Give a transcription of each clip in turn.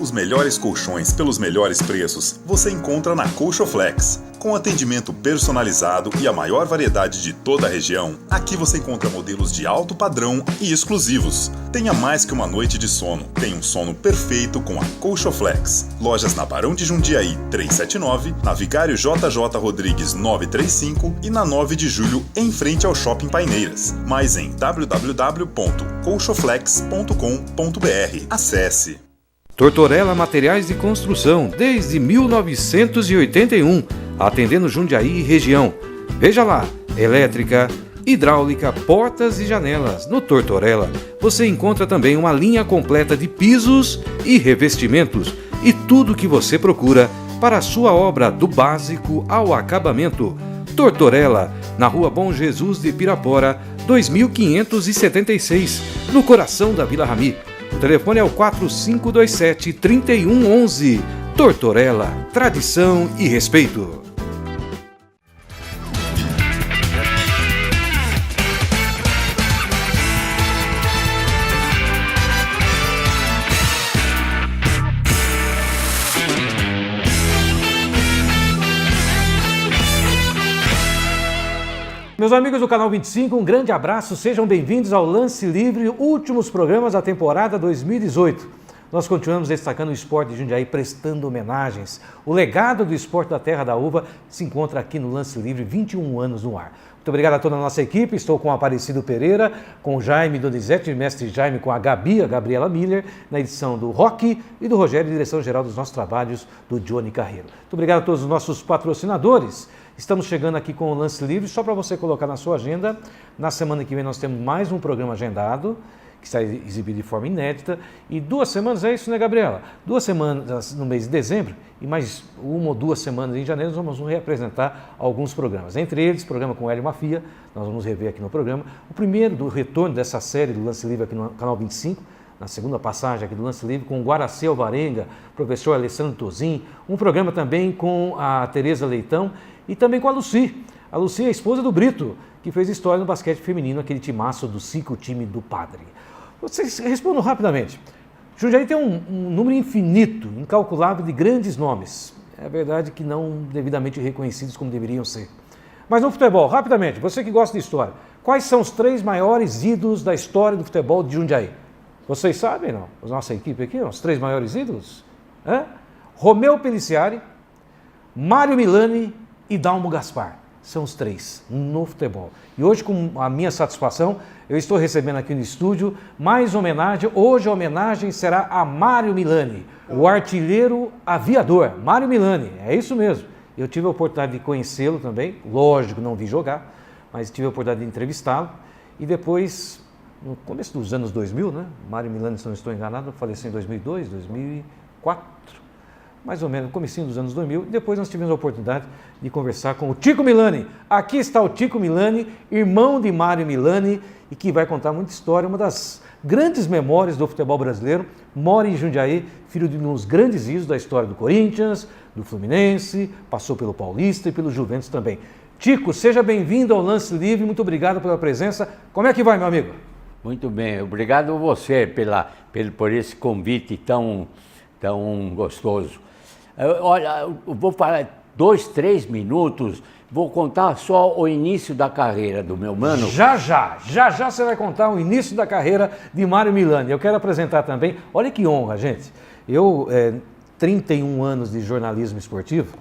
Os melhores colchões pelos melhores preços você encontra na Colchoflex. Com atendimento personalizado e a maior variedade de toda a região, aqui você encontra modelos de alto padrão e exclusivos. Tenha mais que uma noite de sono. Tenha um sono perfeito com a Colchoflex. Lojas na Barão de Jundiaí 379, na Vigário JJ Rodrigues 935 e na 9 de Julho em frente ao Shopping Paineiras. Mais em www.colchoflex.com.br. Acesse. Tortorella Materiais de Construção, desde 1981, atendendo Jundiaí e região. Veja lá, elétrica, hidráulica, portas e janelas. No Tortorella, você encontra também uma linha completa de pisos e revestimentos e tudo o que você procura para a sua obra do básico ao acabamento. Tortorella, na Rua Bom Jesus de Pirapora, 2576, no coração da Vila Rami. O telefone é o 4527-3111. Tortorella, tradição e respeito. Meus amigos do Canal 25, um grande abraço, sejam bem-vindos ao Lance Livre, últimos programas da temporada 2018. Nós continuamos destacando o esporte de Jundiaí, prestando homenagens. O legado do esporte da Terra da Uva se encontra aqui no Lance Livre, 21 anos no ar. Muito obrigado a toda a nossa equipe, estou com o Aparecido Pereira, com o Jaime Donizete, o mestre Jaime, com a Gabi, a Gabriela Miller, na edição do Roque e do Rogério, direção-geral dos nossos trabalhos, do Johnny Carreiro. Muito obrigado a todos os nossos patrocinadores. Estamos chegando aqui com o Lance Livre, só para você colocar na sua agenda. Na semana que vem nós temos mais um programa agendado, que está exibido de forma inédita. E 2 semanas, é isso, né, Gabriela? 2 semanas no mês de dezembro e mais 1 ou 2 semanas em janeiro, nós vamos reapresentar alguns programas. Entre eles, programa com Hélio Mafia, nós vamos rever aqui no programa. O primeiro do retorno dessa série do Lance Livre aqui no Canal 25, na segunda passagem aqui do Lance Livre, com o Guaraci Alvarenga, professor Alessandro Tozin. Um programa também com a Tereza Leitão e também com a Lucy. A Lucy é a esposa do Brito, que fez história no basquete feminino, aquele timaço do 5 time do Padre. Vocês respondam rapidamente. Jundiaí tem um número infinito, incalculável de grandes nomes. É verdade que não devidamente reconhecidos como deveriam ser. Mas no futebol, rapidamente, você que gosta de história, quais são os 3 maiores ídolos da história do futebol de Jundiaí? Vocês sabem, não? A nossa equipe aqui, os 3 maiores ídolos? Romeu Peliciari, Mário Milani e Dalmo Gaspar. São os 3 no futebol. E hoje, com a minha satisfação, eu estou recebendo aqui no estúdio mais homenagem. Hoje a homenagem será a Mário Milani, o artilheiro aviador. Mário Milani, é isso mesmo. Eu tive a oportunidade de conhecê-lo também, lógico, não vi jogar, mas tive a oportunidade de entrevistá-lo. E depois, no começo dos anos 2000, né? Mário Milani, se não estou enganado, faleceu em 2002, 2004. Mais ou menos no comecinho dos anos 2000, e depois nós tivemos a oportunidade de conversar com o Tico Milani. Aqui está o Tico Milani, irmão de Mário Milani, e que vai contar muita história, uma das grandes memórias do futebol brasileiro. Mora em Jundiaí, filho de um dos grandes ídolos da história do Corinthians, do Fluminense, passou pelo Paulista e pelo Juventus também. Tico, seja bem-vindo ao Lance Livre, muito obrigado pela presença. Como é que vai, meu amigo? Muito bem, obrigado a você por esse convite tão gostoso. Olha, eu vou falar 2, 3 minutos, vou contar só o início da carreira do meu mano. Já você vai contar o início da carreira de Mário Milani. Eu quero apresentar também, olha que honra, gente. Eu, 31 anos de jornalismo esportivo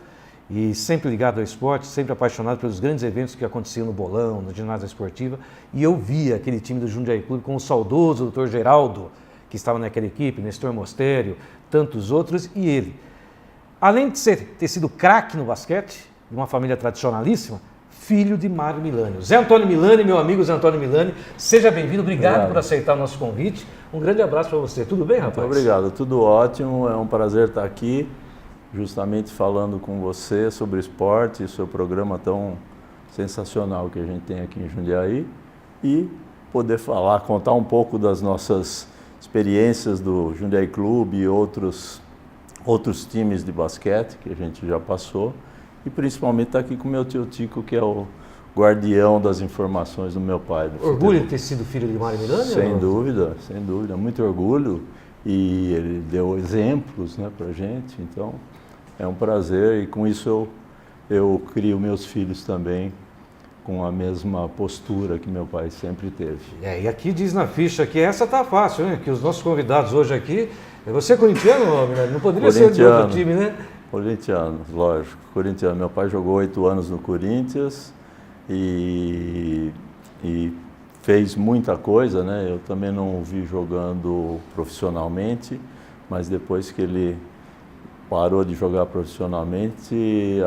e sempre ligado ao esporte, sempre apaixonado pelos grandes eventos que aconteciam no Bolão, no ginásio esportiva, e eu via aquele time do Jundiaí Clube com o saudoso Dr. Geraldo, que estava naquela equipe, Nestor Mostério, tantos outros, e ele. Além de ter sido craque no basquete, de uma família tradicionalíssima, filho de Mário Milani. Zé Antônio Milani, meu amigo Zé Antônio Milani, seja bem-vindo, obrigado por aceitar o nosso convite. Um grande abraço para você. Tudo bem, rapaz? Muito obrigado, tudo ótimo. É um prazer estar aqui, justamente falando com você sobre esporte, seu programa tão sensacional que a gente tem aqui em Jundiaí, e poder contar um pouco das nossas experiências do Jundiaí Clube e outros times de basquete que a gente já passou, e principalmente estar aqui com meu tio Tico, que é o guardião das informações do meu pai. Orgulho de ter sido filho de Mário Milani? Sem dúvida, muito orgulho. e ele deu exemplos, né, para a gente, então é um prazer e com isso eu crio meus filhos também com a mesma postura que meu pai sempre teve. E aqui diz na ficha que essa tá fácil, né? Que os nossos convidados hoje aqui... Você é corintiano, Milani? Não poderia ser de outro time, né? Corintiano, lógico. Corintiano. Meu pai jogou 8 anos no Corinthians e fez muita coisa, né? Eu também não o vi jogando profissionalmente, mas depois que ele parou de jogar profissionalmente,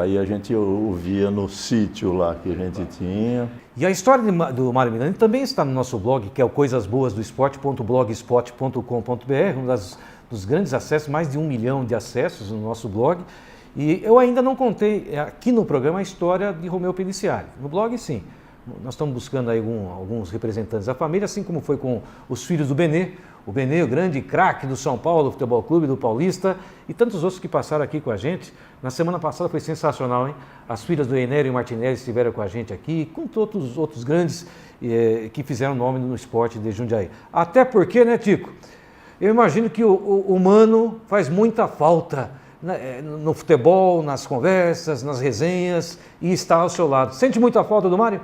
aí a gente o via no sítio lá que a gente tinha. E a história do Mário Milani também está no nosso blog, que é o coisasboasdoesporte.blogspot.com.br, dos grandes acessos, mais de 1 milhão de acessos no nosso blog. E eu ainda não contei aqui no programa a história de Romeu Peliciari. No blog, sim. Nós estamos buscando aí alguns representantes da família, assim como foi com os filhos do Benê. O Benê, o grande craque do São Paulo Futebol Clube, do Paulista, e tantos outros que passaram aqui com a gente. Na semana passada foi sensacional, hein? As filhas do Enério e Martinelli estiveram com a gente aqui, com todos os outros grandes que fizeram nome no esporte de Jundiaí. Até porque, né, Tico? Eu imagino que o Mano faz muita falta no futebol, nas conversas, nas resenhas, e está ao seu lado. Sente muita falta do Mário?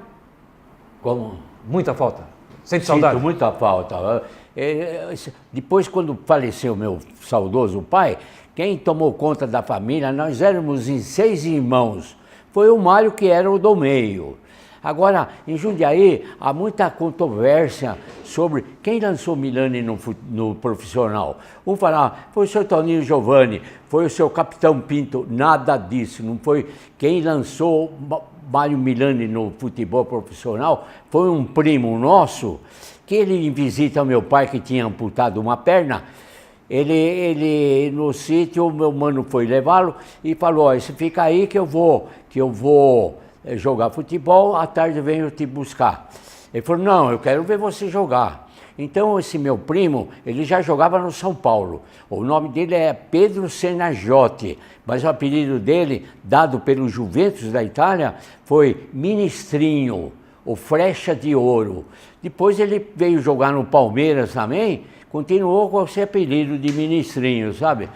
Como? Muita falta. Sente saudade? Sinto muita falta. Depois, quando faleceu meu saudoso pai, quem tomou conta da família, nós éramos em 6 irmãos. Foi o Mário que era o do meio. Agora, em Jundiaí, há muita controvérsia sobre quem lançou Milani no profissional. Um fala, foi o seu Toninho Giovanni, foi o seu Capitão Pinto. Nada disso, não foi. Quem lançou Mário Milani no futebol profissional foi um primo nosso, que ele visita meu pai, que tinha amputado uma perna. Ele no sítio, o meu mano foi levá-lo e falou, ó, você fica aí que eu vou jogar futebol, à tarde venho te buscar. Ele falou, não, eu quero ver você jogar. Então esse meu primo, ele já jogava no São Paulo. O nome dele é Pedro Senajotti, mas o apelido dele, dado pelo Juventus da Itália, foi Ministrinho, o Flecha de Ouro. Depois ele veio jogar no Palmeiras também, continuou com esse apelido de Ministrinho, sabe?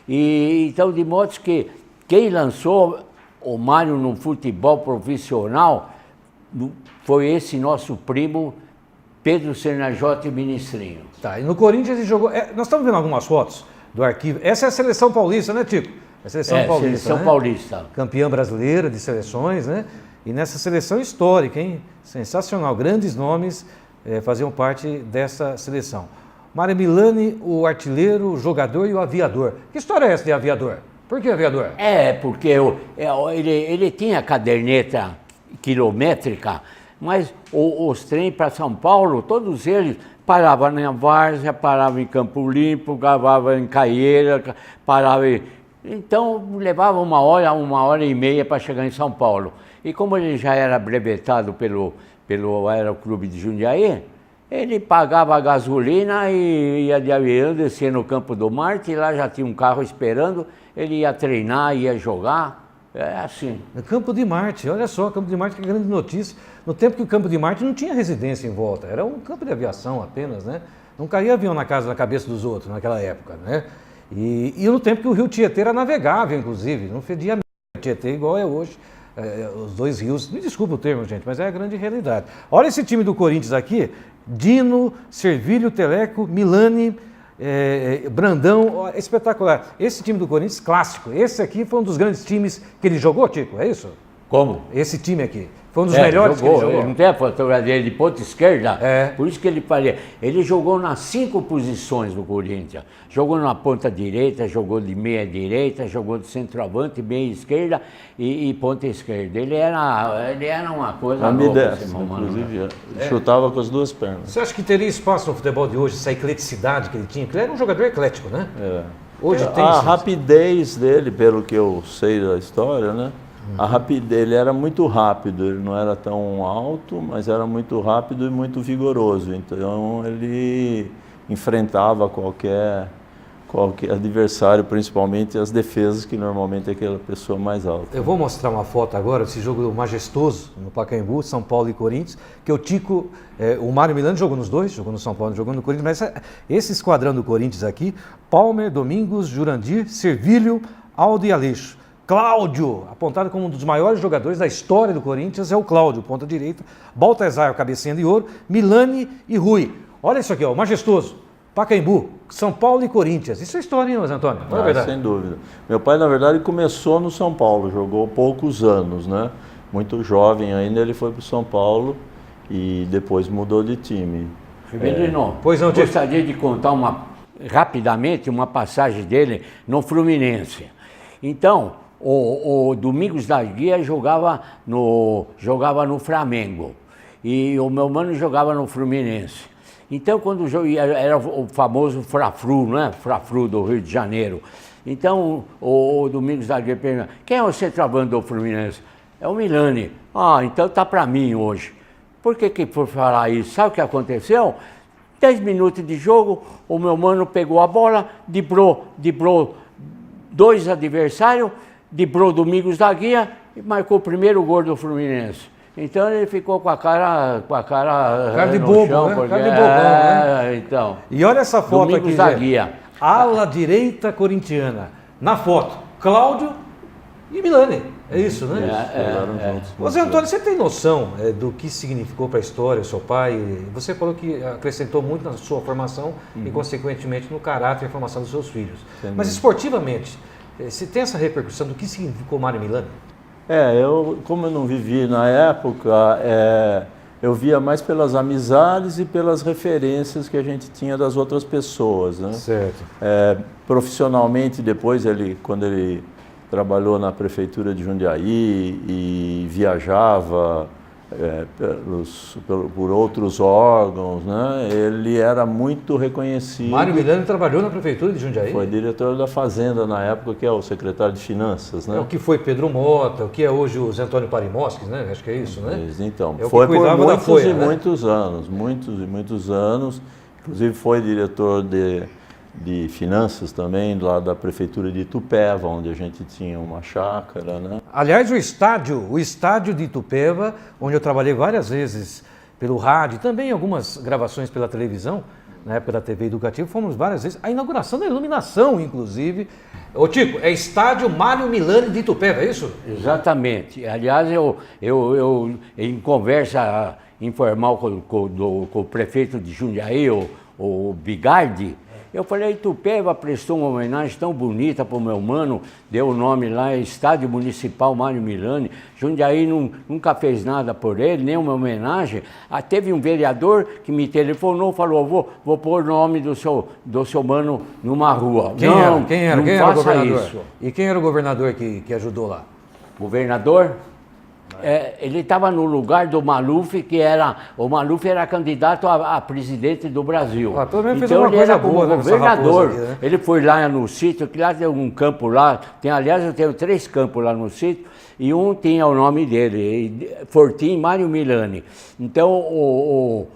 E então, de modo que quem lançou o Mário no futebol profissional foi esse nosso primo Pedro Senajotti Ministrinho. Tá, e no Corinthians ele jogou... nós estamos vendo algumas fotos do arquivo. Essa é a seleção paulista, né, Tico? A seleção paulista, seleção, né? Paulista. Campeã brasileira de seleções, né? E nessa seleção histórica, hein? Sensacional. Grandes nomes faziam parte dessa seleção. Mário Milani, o artilheiro, o jogador e o aviador. Que história é essa de aviador? Por que aviador? Porque ele tinha caderneta quilométrica, mas os trens para São Paulo, todos eles paravam na Várzea, paravam em Campo Limpo, gravavam em Caieira, paravam... Então levava 1 hora e meia para chegar em São Paulo. E como ele já era brevetado pelo Aeroclube de Jundiaí, ele pagava a gasolina e ia de avião, descia no Campo do Marte, e lá já tinha um carro esperando, ele ia treinar, ia jogar, é assim. No Campo de Marte, olha só, Campo de Marte, que grande notícia. No tempo que o Campo de Marte não tinha residência em volta, era um campo de aviação apenas, né? Não caía avião na cabeça dos outros naquela época, né? E no tempo que o rio Tietê era navegável, inclusive, não fedia o Tietê igual é hoje. Os dois rios, me desculpa o termo, gente, mas é a grande realidade. Olha esse time do Corinthians aqui, Dino, Servilho, Teleco, Milani, Brandão, espetacular. Esse time do Corinthians, clássico, esse aqui foi um dos grandes times que ele jogou, Tico, é isso? Como? Esse time aqui. Foi um dos melhores jogou, que ele jogou. Não tem a fotografia dele de ponta esquerda? É. Por isso que ele faria. Ele jogou nas 5 posições do Corinthians. Jogou na ponta direita, jogou de meia direita, jogou de centroavante, meia esquerda e ponta esquerda. Ele era uma coisa ambidestro, inclusive, chutava com as duas pernas. Você acha que teria espaço no futebol de hoje, essa ecleticidade que ele tinha? Porque ele era um jogador eclético, né? Hoje tem a rapidez dele, pelo que eu sei da história, né? A rapidez, ele era muito rápido, ele não era tão alto, mas era muito rápido e muito vigoroso. Então ele enfrentava qualquer qualquer adversário, principalmente as defesas, que normalmente é aquela pessoa mais alta. Eu vou mostrar uma foto agora desse jogo majestoso no Pacaembu, São Paulo e Corinthians, que o Tico, o Mário Milani jogou nos dois, jogou no São Paulo, jogou no Corinthians, mas esse esquadrão do Corinthians aqui, Palmer, Domingos, Jurandir, Servílio, Aldo e Aleixo. Cláudio, apontado como um dos maiores jogadores da história do Corinthians, é o Cláudio, ponta direita, Baltazar, cabecinha de ouro, Milani e Rui. Olha isso aqui, ó, majestoso. Pacaembu, São Paulo e Corinthians. Isso é história, hein, Antônio? Não é verdade? Sem dúvida. Meu pai, na verdade, começou no São Paulo, jogou poucos anos, né? Muito jovem ainda, ele foi para o São Paulo e depois mudou de time. Rivelino, Pois não, gostaria de contar rapidamente uma passagem dele no Fluminense. Então, o Domingos da Guia jogava no Flamengo e o meu mano jogava no Fluminense. Então, quando era o famoso Frafru, né? Frafru do Rio de Janeiro. Então, o Domingos da Guia pergunta: quem é o centroavante do Fluminense? É o Milani. Ah, então tá para mim hoje. Por que por falar isso? Sabe o que aconteceu? 10 minutos de jogo, o meu mano pegou a bola, driblou 2 adversários, driblou Domingos da Guia e marcou o primeiro gol do Fluminense. Então ele ficou com a cara de no bobo, chão, né? porque, Cara de bobão, né? Então. E olha essa foto Domingos aqui, da gente. Guia. Ala direita corintiana. Na foto, Cláudio e Milani. É isso, né? Jogaram juntos. Ô Zé Antônio, você tem noção do que significou para a história o seu pai? Você falou que acrescentou muito na sua formação e, consequentemente, no caráter e formação dos seus filhos. Mas esportivamente, você tem essa repercussão do que significou Mário Milani? Como eu não vivi na época, eu via mais pelas amizades e pelas referências que a gente tinha das outras pessoas, né? Certo. Profissionalmente, depois, quando ele trabalhou na prefeitura de Jundiaí e viajava por outros órgãos, né? Ele era muito reconhecido. Mário Milani trabalhou na prefeitura de Jundiaí? Foi diretor da Fazenda na época, que é o secretário de Finanças, né? É o que foi Pedro Mota, o que é hoje o Zé Antônio Parimosques, né? Acho que é isso, né? Então, É o que foi por cuidava da muitos Folha, e né? muitos anos, muitos anos. Inclusive foi diretor de Finanças também, lá da prefeitura de Itupeva, onde a gente tinha uma chácara, né? Aliás, o estádio de Itupeva, onde eu trabalhei várias vezes pelo rádio, também algumas gravações pela televisão, na época da TV Educativa, fomos várias vezes. A inauguração da iluminação, inclusive. Ô Tico, é estádio Mário Milani de Itupeva, é isso? Exatamente. Aliás, eu em conversa informal com o prefeito de Jundiaí, o Bigardi, eu falei: Itupeva prestou uma homenagem tão bonita para o meu mano, deu o nome lá, Estádio Municipal Mário Milani. Jundiaí nunca fez nada por ele, nem uma homenagem. Teve um vereador que me telefonou, falou: vou pôr o nome do seu mano numa rua. Quem era o governador? Isso. E quem era o governador que ajudou lá? Governador? Ele estava no lugar do Maluf, o Maluf era candidato a presidente do Brasil. Pelo menos fez então uma ele coisa era boa, né, governador. aqui, né? Ele foi lá no sítio, que lá tem um campo lá, aliás eu tenho 3 campos lá no sítio, e um tinha o nome dele, Fortim Mário Milani. Então o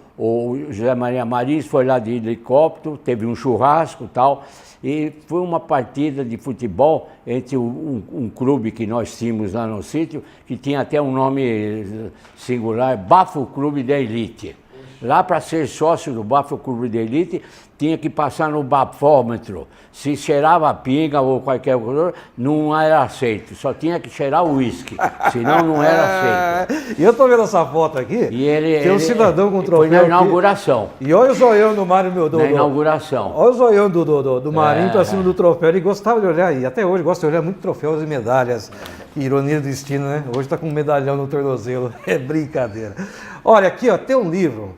José Maria Marins foi lá de helicóptero, teve um churrasco e tal, e foi uma partida de futebol entre um clube que nós tínhamos lá no sítio, que tinha até um nome singular, Bafo Clube da Elite. Lá, para ser sócio do Bafo Clube da Elite, tinha que passar no bafômetro. Se cheirava pinga ou qualquer coisa, não era aceito. Só tinha que cheirar o uísque, senão não era aceito. E eu tô vendo essa foto aqui, tem um cidadão com troféu. Foi na inauguração. E olha o zoião do Mário, Na inauguração. Olha o zoião do Marinho pra cima do troféu. Ele gostava de olhar, e até hoje gosta de olhar muito troféus e medalhas. Que ironia do destino, né? Hoje tá com um medalhão no tornozelo. É brincadeira. Olha, aqui ó, tem um livro.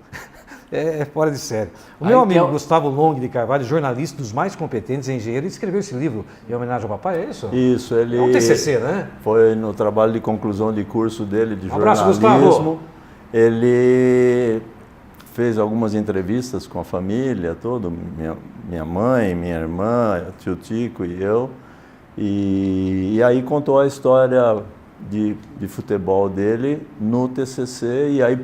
É fora de série. O meu amigo Gustavo Long de Carvalho, jornalista dos mais competentes em engenheiro, escreveu esse livro em homenagem ao papai, é isso? Isso, ele... É um TCC, né? Foi no trabalho de conclusão de curso dele de abraço, jornalismo. Gustavo. Ele fez algumas entrevistas com a família toda, minha mãe, minha irmã, tio Tico e eu. E aí contou a história de futebol dele no TCC e aí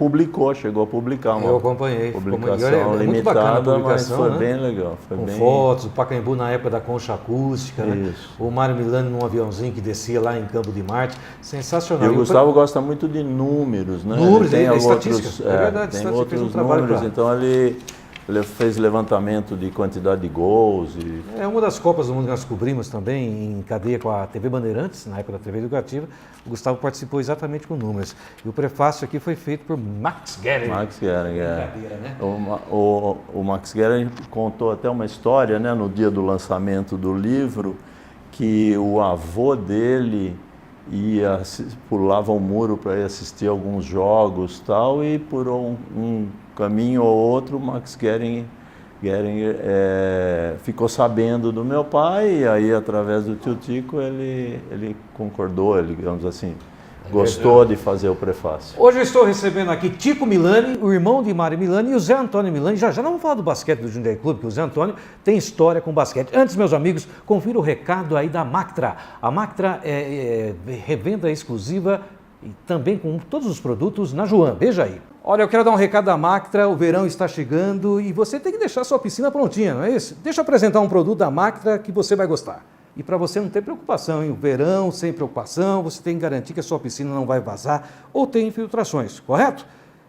chegou a publicar uma Eu acompanhei. publicação Muito bacana a limitada, mas publicação, foi né? bem legal. Foi Com bem... fotos, o Pacaembu na época da concha acústica, né? Isso. O Mário Milani num aviãozinho que descia lá em Campo de Marte. Sensacional. E o Gustavo gosta muito de números, né? Números, ele tem estatística. outros, É verdade, tem estatística, outros fez um trabalho números, pra- então ele fez levantamento de quantidade de gols e É uma das Copas do Mundo que nós cobrimos também em cadeia com a TV Bandeirantes, na época da TV Educativa. O Gustavo participou exatamente com números. E o prefácio aqui foi feito por Max Gehring. Max Gehring, Brincadeira, né? O Max Gehring contou até uma história, né, no dia do lançamento do livro, que o avô dele pulava um muro para ir assistir alguns jogos tal, e por um caminho ou outro, o Max Gehring ficou sabendo do meu pai, e aí através do tio Tico ele concordou, ele, digamos assim, gostou de fazer o prefácio. Hoje eu estou recebendo aqui Tico Milani, o irmão de Mário Milani, e o Zé Antônio Milani. Já não vamos falar do basquete do Jundiaí Clube, porque o Zé Antônio tem história com basquete. Antes, meus amigos, confira o recado aí da Mactra. A Mactra é revenda exclusiva e também com todos os produtos na Joan. Veja aí. Olha, eu quero dar um recado da Mactra, o verão está chegando e você tem que deixar sua piscina prontinha, não é isso? Deixa eu apresentar um produto da Mactra que você vai gostar. E para você não ter preocupação, hein? O verão, sem preocupação, você tem que garantir que a sua piscina não vai vazar ou ter infiltrações, correto?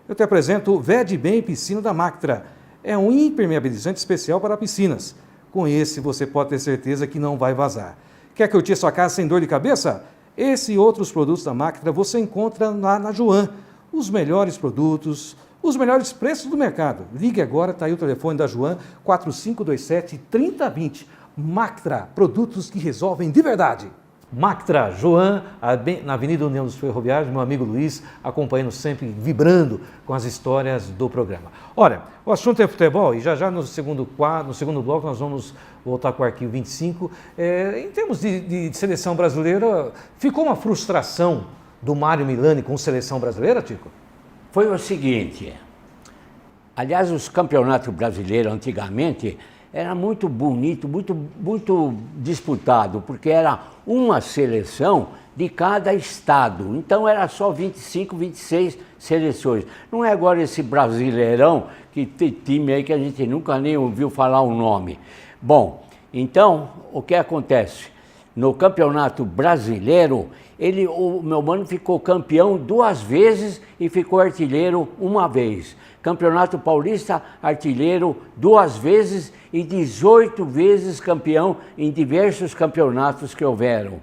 Eu te apresento o Vede Bem Piscina da Mactra. É um impermeabilizante especial para piscinas. Com esse você pode ter certeza que não vai vazar. Quer curtir sua casa sem dor de cabeça? Esse e outros produtos da Mactra você encontra lá na Joan. Os melhores produtos, os melhores preços do mercado. Ligue agora, está aí o telefone da Joan, 4527-3020. Mactra, produtos que resolvem de verdade. Mactra, Joan, na Avenida União dos Ferroviários, meu amigo Luiz, acompanhando sempre, vibrando com as histórias do programa. Olha, o assunto é futebol e já no segundo bloco nós vamos voltar com o arquivo 25. Em termos de seleção brasileira, ficou uma frustração do Mário Milani com a seleção brasileira, Tico? Foi o seguinte, aliás, os campeonatos brasileiros antigamente era muito bonito, muito disputado, porque era uma seleção de cada estado. Então era só 25, 26 seleções. Não é agora esse Brasileirão, que tem time aí que a gente nunca nem ouviu falar o nome. Bom, então o que acontece? No Campeonato Brasileiro, o meu mano ficou campeão 2 vezes e ficou artilheiro 1 vez. Campeonato Paulista, artilheiro 2 vezes e 18 vezes campeão em diversos campeonatos que houveram.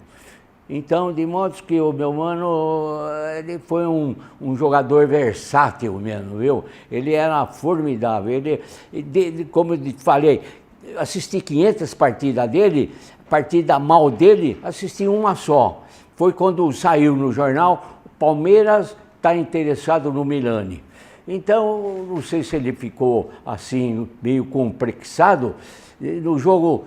Então, de modo que o meu mano, ele foi um jogador versátil mesmo, viu? Ele era formidável. Como eu te falei, assisti 500 partidas dele, partida mal dele, assisti uma só. Foi quando saiu no jornal, Palmeiras está interessado no Milani. Então, não sei se ele ficou assim, meio complexado. No jogo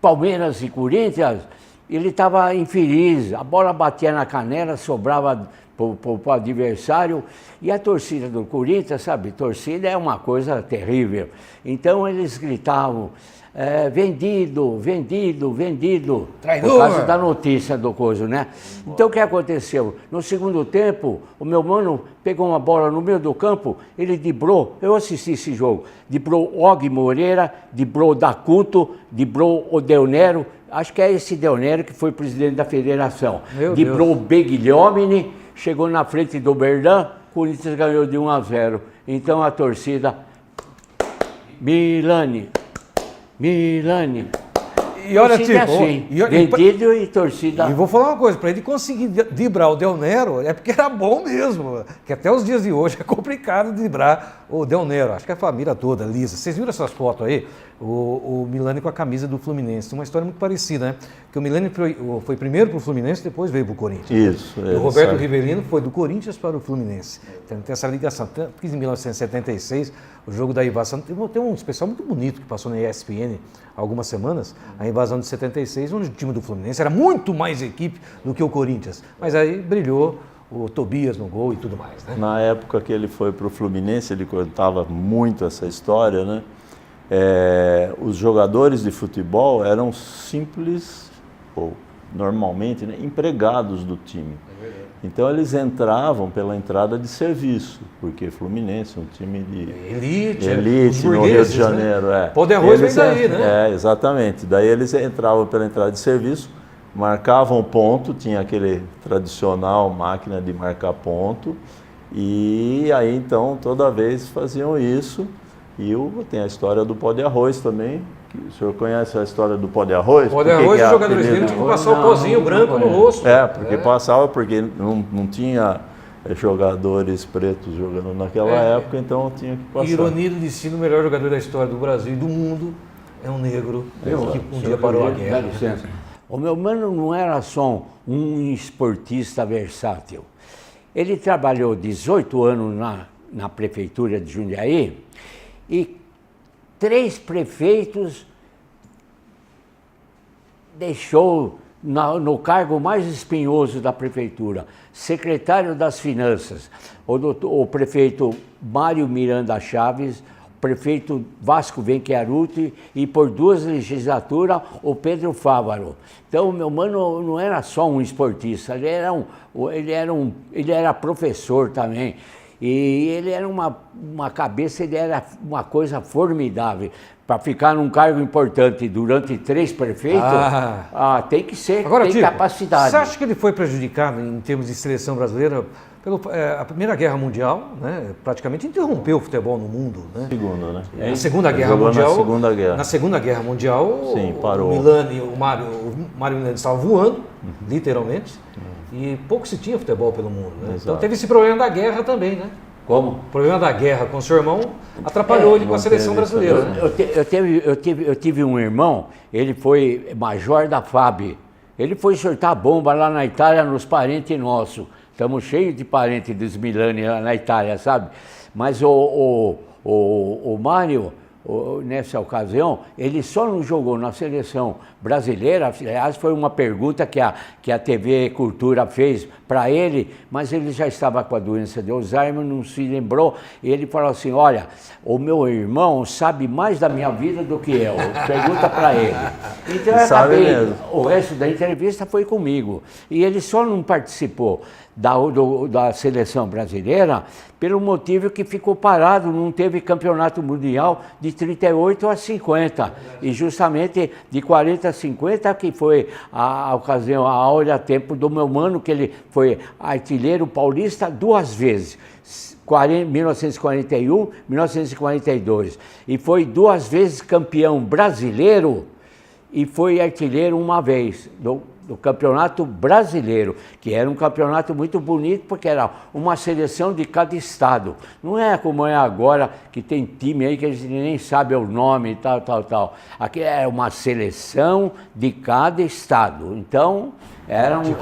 Palmeiras e Corinthians, ele estava infeliz, a bola batia na canela, sobrava para o adversário, e a torcida do Corinthians, sabe, torcida é uma coisa terrível. Então eles gritavam, vendido, vendido, vendido, Traidor! Por causa da notícia do coisa, né? Então o que aconteceu? No segundo tempo, o meu mano pegou uma bola no meio do campo, ele driblou, eu assisti esse jogo, driblou Og Moreira, driblou Dacuto, driblou o Del Nero, acho que é esse Del Nero que foi presidente da federação, driblou o Begliomini, chegou na frente do Berdan, o Corinthians ganhou de 1-0. Então a torcida, Milani. E olha, Torcida Tico, assim, vendido e torcida. E vou falar uma coisa, para ele conseguir driblar o Del Nero, é porque era bom mesmo, que até os dias de hoje é complicado driblar o Del Nero, acho que a família toda, lisa. Vocês viram essas fotos aí? O Milani com a camisa do Fluminense, uma história muito parecida, né? Porque o Milani foi primeiro para o Fluminense, depois veio para o Corinthians. Isso. E o Roberto Rivelino foi do Corinthians para o Fluminense. Então tem essa ligação. Porque em 1976, o jogo da invasão, tem um especial muito bonito que passou na ESPN há algumas semanas, a invasão de 76, onde o time do Fluminense era muito mais equipe do que o Corinthians. Mas aí brilhou o Tobias no gol e tudo mais, né? Na época que ele foi para o Fluminense, ele contava muito essa história, né? Os jogadores de futebol eram simples, ou normalmente, né, empregados do time. Então eles entravam pela entrada de serviço, porque Fluminense, um time de elite no Rio de Janeiro. Né? Pão de arroz vem daí, né? Exatamente. Daí eles entravam pela entrada de serviço, marcavam ponto, tinha aquele tradicional máquina de marcar ponto, e aí então toda vez faziam isso. E tem a história do pó de arroz também. O senhor conhece a história do pó de arroz? Pó de arroz, os jogadores dele tinham que passar o pozinho branco no rosto. Passava porque não tinha jogadores pretos jogando naquela época, então tinha que passar. Ironia do destino, o melhor jogador da história do Brasil e do mundo é um negro que um dia parou a guerra. O meu mano não era só um esportista versátil. Ele trabalhou 18 anos na prefeitura de Jundiaí e 3 prefeitos deixou no cargo mais espinhoso da prefeitura, secretário das Finanças, o prefeito Mário Miranda Chaves, o prefeito Vasco Venchiaruti e por 2 legislaturas o Pedro Fávaro. Então o meu mano não era só um esportista, ele era professor também. E ele era uma cabeça, ele era uma coisa formidável. Para ficar num cargo importante durante 3 prefeitos, tem que ser, agora, tem capacidade. Você acha que ele foi prejudicado em termos de seleção brasileira? A Primeira Guerra Mundial, né, praticamente interrompeu o futebol no mundo. Né? Segunda, né? Na Segunda Guerra Mundial. Na Segunda Guerra Mundial, sim, parou. O Mário Milani estava voando, literalmente. E pouco se tinha futebol pelo mundo, né? Então teve esse problema da guerra também, né? Como? O problema da guerra com seu irmão atrapalhou ele com a seleção brasileira. Né? Eu tive um irmão, ele foi major da FAB. Ele foi soltar bomba lá na Itália nos parentes nossos. Estamos cheios de parentes dos Milani lá na Itália, sabe? Mas o Mário, nessa ocasião, ele só não jogou na seleção brasileira. Aliás, foi uma pergunta que a TV Cultura fez para ele, mas ele já estava com a doença de Alzheimer, não se lembrou. E ele falou assim: olha, o meu irmão sabe mais da minha vida do que eu. Pergunta para ele. Então eu acabei, o resto da entrevista foi comigo. E ele só não participou da seleção brasileira pelo motivo que ficou parado, não teve campeonato mundial de 38 a 50, e justamente de 40 a 50 que foi a ocasião, a áurea tempo do meu mano, que ele foi artilheiro paulista 2 vezes, 1941, 1942, e foi 2 vezes campeão brasileiro e foi artilheiro 1 vez do Campeonato Brasileiro, que era um campeonato muito bonito, porque era uma seleção de cada estado. Não é como é agora, que tem time aí que a gente nem sabe o nome e tal. Aqui é uma seleção de cada estado. Então, era um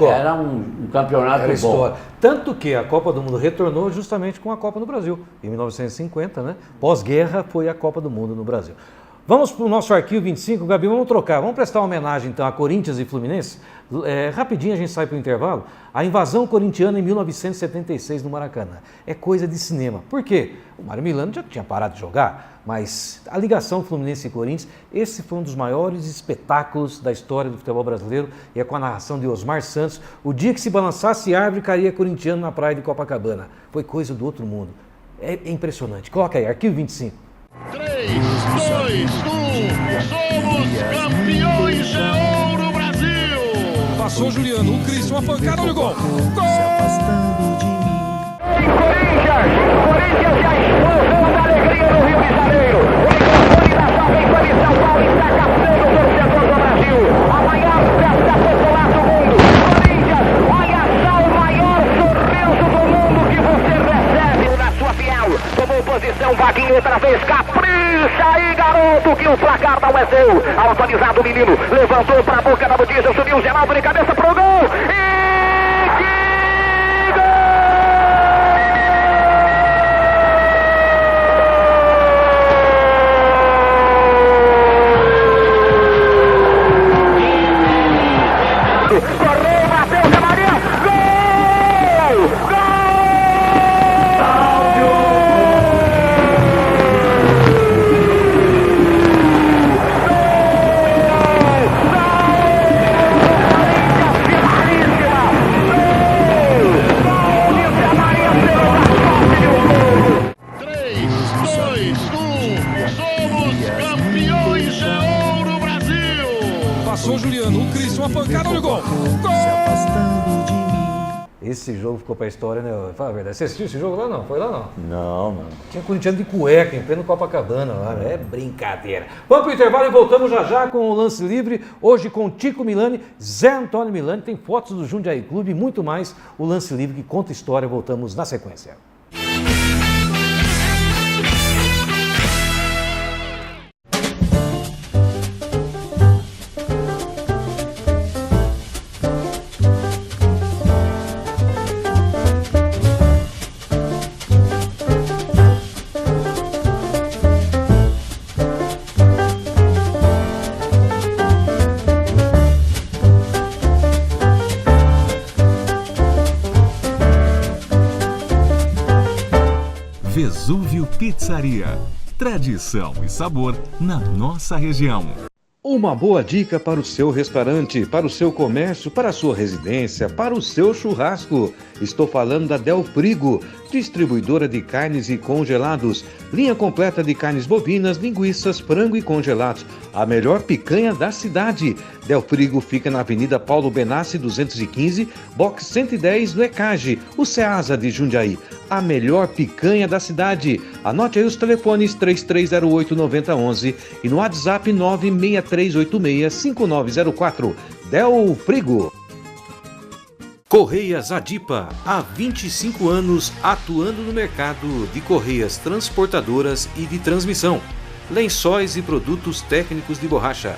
campeonato bom. Tanto que a Copa do Mundo retornou justamente com a Copa no Brasil, em 1950, né? Pós-guerra foi a Copa do Mundo no Brasil. Vamos para o nosso arquivo 25, Gabi, vamos trocar, vamos prestar uma homenagem então a Corinthians e Fluminense. Rapidinho a gente sai para o intervalo. A invasão corintiana em 1976 no Maracanã. É coisa de cinema. Por quê? O Mário Milani já tinha parado de jogar, mas a ligação Fluminense e Corinthians, esse foi um dos maiores espetáculos da história do futebol brasileiro, e é com a narração de Osmar Santos. O dia que se balançasse árvore, caía corintiano na praia de Copacabana. Foi coisa do outro mundo. É impressionante. Coloca aí, arquivo 25. 3, 2, 1, somos campeões de ouro, Brasil! Passou Juliano, o Cristian, uma pancada no gol. Gol! Corinthians e a explosão da alegria no Rio de Janeiro. O microfone da Jovem Pan de São Paulo está captando o torcedor do Brasil. A maior festa popular do mundo. Corinthians, olha só o maior sorriso do mundo que você recebe na sua fiel. Tomou posição, Vaguinho outra vez, capricha aí, garoto, que o placar não é seu. Autorizado o menino, levantou para a boca da notícia, subiu o Geraldo de cabeça pro gol. E que gol! Correu, bateu, Zé Maria, gol! Gol! Cristo, uma pancada no gol. Gol! Esse jogo ficou pra história, né? Fala a verdade. Você assistiu esse jogo lá não? Foi lá não? Não. Tinha corintiano de cueca em pleno Copacabana lá, né? É brincadeira. Vamos pro intervalo e voltamos já com o Lance Livre. Hoje com Tico Milani, Zé Antônio Milani, tem fotos do Jundiaí Clube e muito mais. O Lance Livre que conta história. Voltamos na sequência. Vesúvio Pizzaria. Tradição e sabor na nossa região. Uma boa dica para o seu restaurante, para o seu comércio, para a sua residência, para o seu churrasco. Estou falando da Del Frigo, distribuidora de carnes e congelados. Linha completa de carnes bovinas, linguiças, frango e congelados. A melhor picanha da cidade. Del Frigo fica na Avenida Paulo Benassi 215, box 110 no ECAGE, o Ceasa de Jundiaí. A melhor picanha da cidade. Anote aí os telefones 3308-9011 e no WhatsApp 96386-5904. Del Frigo. Correias Adipa, há 25 anos atuando no mercado de correias transportadoras e de transmissão, lençóis e produtos técnicos de borracha.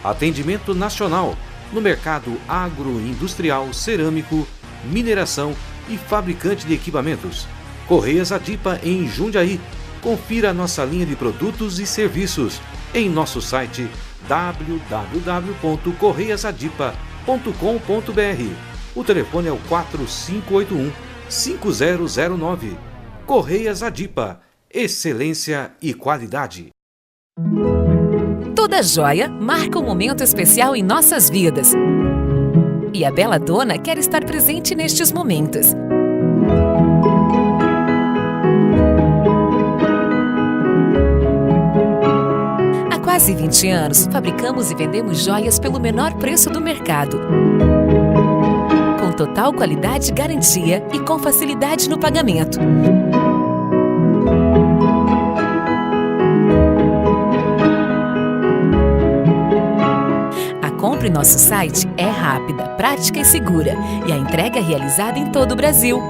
Atendimento nacional no mercado agroindustrial, cerâmico, mineração e fabricante de equipamentos. Correias Adipa em Jundiaí. Confira a nossa linha de produtos e serviços em nosso site www.correiasadipa.com.br. O telefone é o 4581-5009. Correias Adipa. Excelência e qualidade. Toda joia marca um momento especial em nossas vidas. E a Bela Dona quer estar presente nestes momentos. Há quase 20 anos, fabricamos e vendemos joias pelo menor preço do mercado. Com total qualidade e garantia e com facilidade no pagamento. A compra em nosso site é rápida, prática e segura, e a entrega é realizada em todo o Brasil.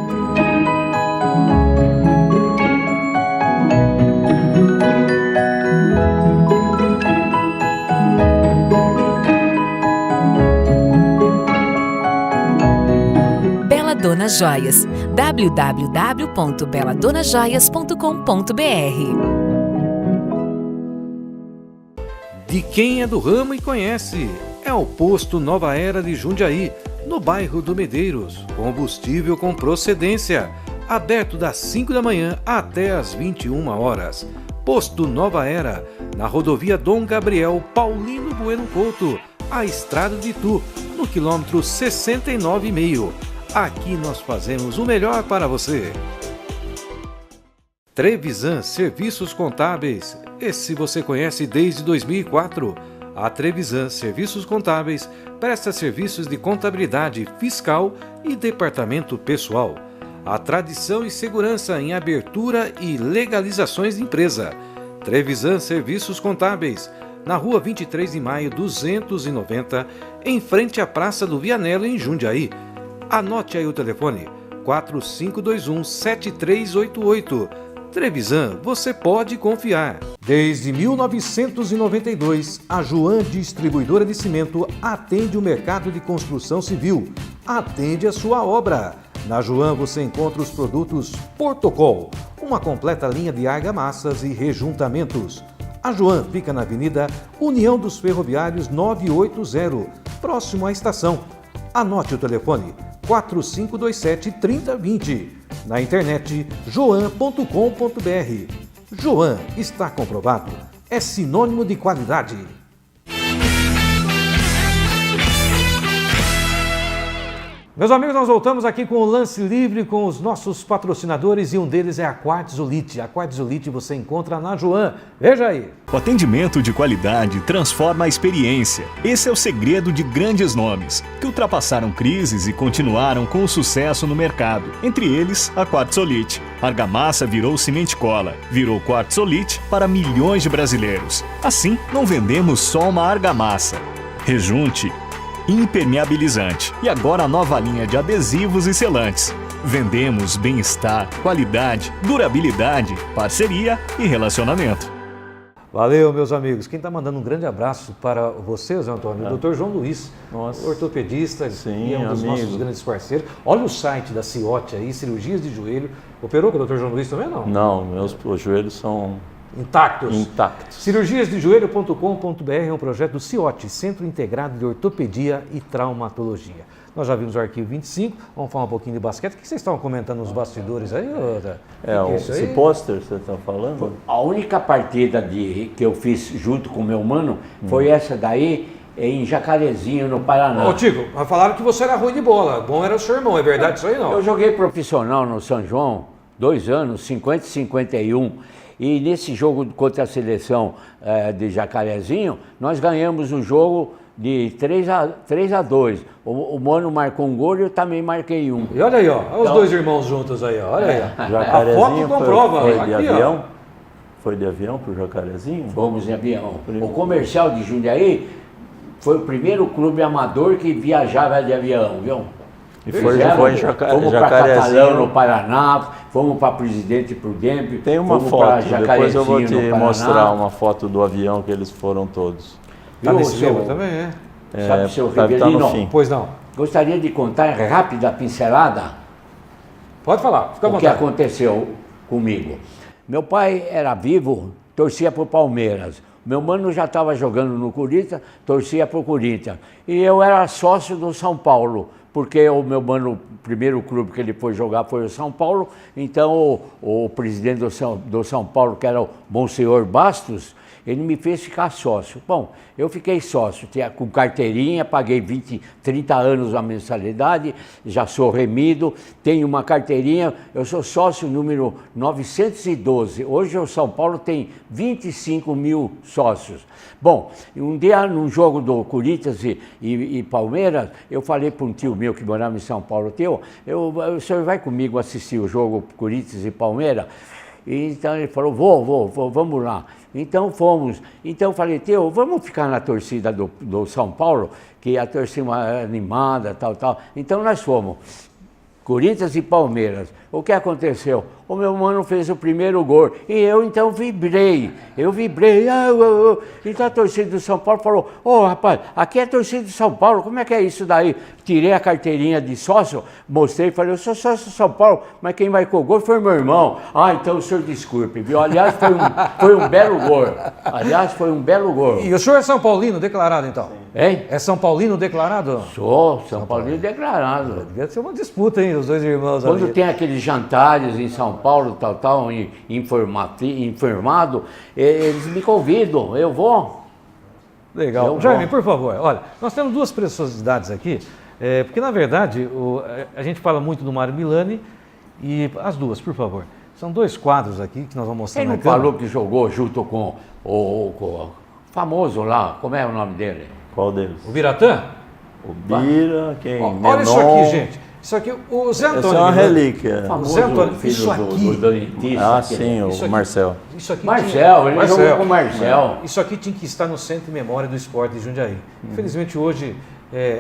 Bela Dona Joias. www.beladonajoias.com.br. De quem é do ramo e conhece, é o Posto Nova Era de Jundiaí, no bairro do Medeiros. Combustível com procedência, aberto das 5 da manhã até as 21 horas. Posto Nova Era, na rodovia Dom Gabriel Paulino Bueno Couto, a Estrada de Itu, no quilômetro 69,5. Aqui nós fazemos o melhor para você. Trevisan Serviços Contábeis. Esse você conhece desde 2004. A Trevisan Serviços Contábeis presta serviços de contabilidade fiscal e departamento pessoal. A tradição e segurança em abertura e legalizações de empresa. Trevisan Serviços Contábeis, na rua 23 de maio 290, em frente à Praça do Vianello, em Jundiaí. Anote aí o telefone, 4521-7388. Trevisan, você pode confiar. Desde 1992, a Joan Distribuidora de Cimento atende o mercado de construção civil. Atende a sua obra. Na Joan você encontra os produtos Portocol, uma completa linha de argamassas e rejuntamentos. A Joan fica na Avenida União dos Ferroviários 980, próximo à estação. Anote o telefone 4527-3020. Na internet joan.com.br. Joan está comprovado. É sinônimo de qualidade. Meus amigos, nós voltamos aqui com o Lance Livre com os nossos patrocinadores e um deles é a Quartzolite. A Quartzolite você encontra na Joan. Veja aí. O atendimento de qualidade transforma a experiência. Esse é o segredo de grandes nomes, que ultrapassaram crises e continuaram com o sucesso no mercado. Entre eles, a Quartzolite. Argamassa virou Cimentecola, virou Quartzolite para milhões de brasileiros. Assim, não vendemos só uma argamassa. Rejunte, impermeabilizante e agora a nova linha de adesivos e selantes. Vendemos bem-estar, qualidade, durabilidade, parceria e relacionamento. Valeu, meus amigos. Quem está mandando um grande abraço para você, Zé Antônio, o Dr. João Luiz, ortopedista, e é um dos nossos grandes parceiros. Olha o site da CIOT aí, cirurgias de joelho. Operou com o Dr. João Luiz também, não? Não, meus joelhos são intactos. Intactos. Cirurgiasdejoelho.com.br é um projeto do CIOT, Centro Integrado de Ortopedia e Traumatologia. Nós já vimos o arquivo 25, vamos falar um pouquinho de basquete. O que vocês estavam comentando nos bastidores aí? Esse pôster você está falando? A única partida que eu fiz junto com o meu mano foi essa daí, em Jacarezinho, no Paraná. Ô Tico, falaram que você era ruim de bola, bom era o seu irmão, é verdade isso aí não? Eu joguei profissional no São João, 2 anos, 50 e 51, e nesse jogo contra a seleção de Jacarezinho, nós ganhamos o jogo de 3-2. O Mano marcou um gol e eu também marquei um. E olha aí, ó, os dois irmãos juntos aí, ó, olha aí. Jacarezinho a foto comprova. Foi de aqui, avião? Ó. Foi de avião pro Jacarezinho? Fomos de avião. O Comercial de Jundiaí foi o primeiro clube amador que viajava de avião, viu? E foi em Fomos para Catalão, no Paraná, fomos para Presidente Prudente. Tem uma foto, depois eu vou te mostrar uma foto do avião que eles foram todos. Tá nesse filme também, Sabe, seu Rivelino? Pois não. Gostaria de contar rápida pincelada. Pode falar, fica à vontade. O que aconteceu comigo. Meu pai era vivo, torcia para o Palmeiras. Meu mano já estava jogando no Corinthians, torcia para o Corinthians. E eu era sócio do São Paulo, porque o meu mano, o primeiro clube que ele foi jogar foi o São Paulo. Então o presidente do São Paulo, que era o Monsenhor Bastos, ele me fez ficar sócio. Bom, eu fiquei sócio, com carteirinha, paguei 20, 30 anos a mensalidade, já sou remido, tenho uma carteirinha, eu sou sócio número 912. Hoje o São Paulo tem 25 mil sócios. Bom, um dia num jogo do Corinthians e Palmeiras, eu falei para um tio meu que morava em São Paulo, o senhor vai comigo assistir o jogo Corinthians e Palmeiras? E então ele falou, vou, vamos lá. Então fomos. Então eu falei, tio, vamos ficar na torcida do São Paulo, que a torcida é animada, tal. Então nós fomos. Corinthians e Palmeiras. O que aconteceu? O meu mano fez o primeiro gol e eu então vibrei. Então a torcida do São Paulo falou, rapaz, aqui é a torcida do São Paulo, como é que é isso daí? Tirei a carteirinha de sócio, mostrei, falei, eu sou sócio do São Paulo, mas quem vai com o gol foi meu irmão. Então o senhor desculpe, viu? Aliás, foi um belo gol. E o senhor é São Paulino declarado então? Hein? É São Paulino declarado? Sou São Paulino declarado. Devia ser uma disputa, hein, os dois irmãos Quando ali. Tem aqueles jantares em São Paulo, informado, eles me convidam, eu vou. Legal. Jaime, por favor, olha, nós temos duas preciosidades aqui, porque na verdade a gente fala muito do Mário Milani e as duas, por favor. São dois quadros aqui que nós vamos mostrar na câmera. Ele não falou que jogou junto com o famoso lá, como é o nome dele? Qual deles? O Biratã? O Bira, quem? Olha isso aqui, gente. Isso aqui, o Zé Antônio. Isso é uma relíquia. O Zé Antônio, isso aqui. Sim, o Marcel. Isso aqui ele jogou com o Marcel. Isso aqui tinha que estar no Centro de Memória do Esporte de Jundiaí. Infelizmente hoje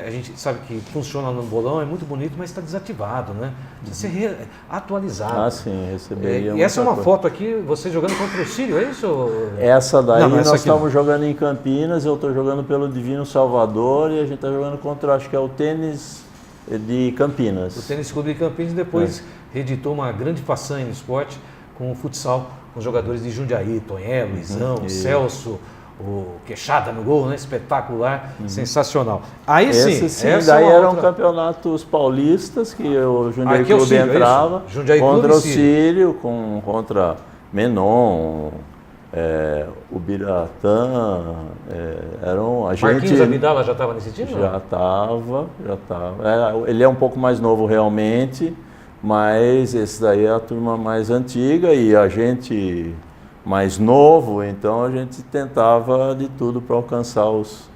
a gente sabe que funciona no bolão, é muito bonito, mas está desativado, né? Precisa ser atualizado. Sim, receberia. E essa é uma foto aqui, você jogando contra o Sírio, é isso? Essa daí nós estamos jogando em Campinas, eu estou jogando pelo Divino Salvador e a gente está jogando contra, acho que é o Tênis de Campinas. O Tênis Clube de Campinas depois reeditou uma grande façanha no esporte com o futsal, com os jogadores de Jundiaí, Tonhé, Luizão, Celso, o Queixada no gol, né? Espetacular, sensacional. Aí sim, daí eram campeonatos paulistas que o Jundiaí Clube entrava contra o Sírio, contra Menon, O Biratã, a gente... Marquinhos Abdala já estava nesse time? Já estava. Ele é um pouco mais novo realmente, mas esse daí é a turma mais antiga e a gente mais novo, então a gente tentava de tudo para alcançar os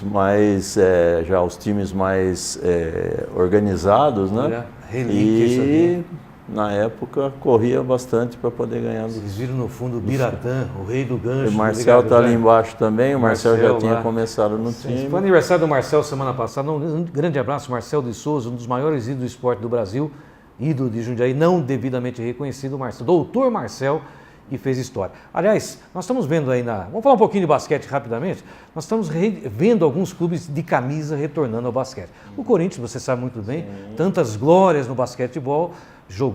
mais, já os times mais organizados, né? Olha, relíquia isso aqui. Na época corria bastante para poder ganhar. Vocês viram no fundo o Biratã, o rei do gancho. O Marcel está ali embaixo também, o Marcel já tinha começado no time. Foi aniversário do Marcel semana passada, um grande abraço, Marcel de Souza, um dos maiores ídolos do esporte do Brasil, ídolo de Jundiaí, não devidamente reconhecido, doutor Marcel, que fez história. Aliás, nós estamos vendo aí vamos falar um pouquinho de basquete rapidamente, nós estamos vendo alguns clubes de camisa retornando ao basquete. O Corinthians, você sabe muito bem, tantas glórias no basquetebol,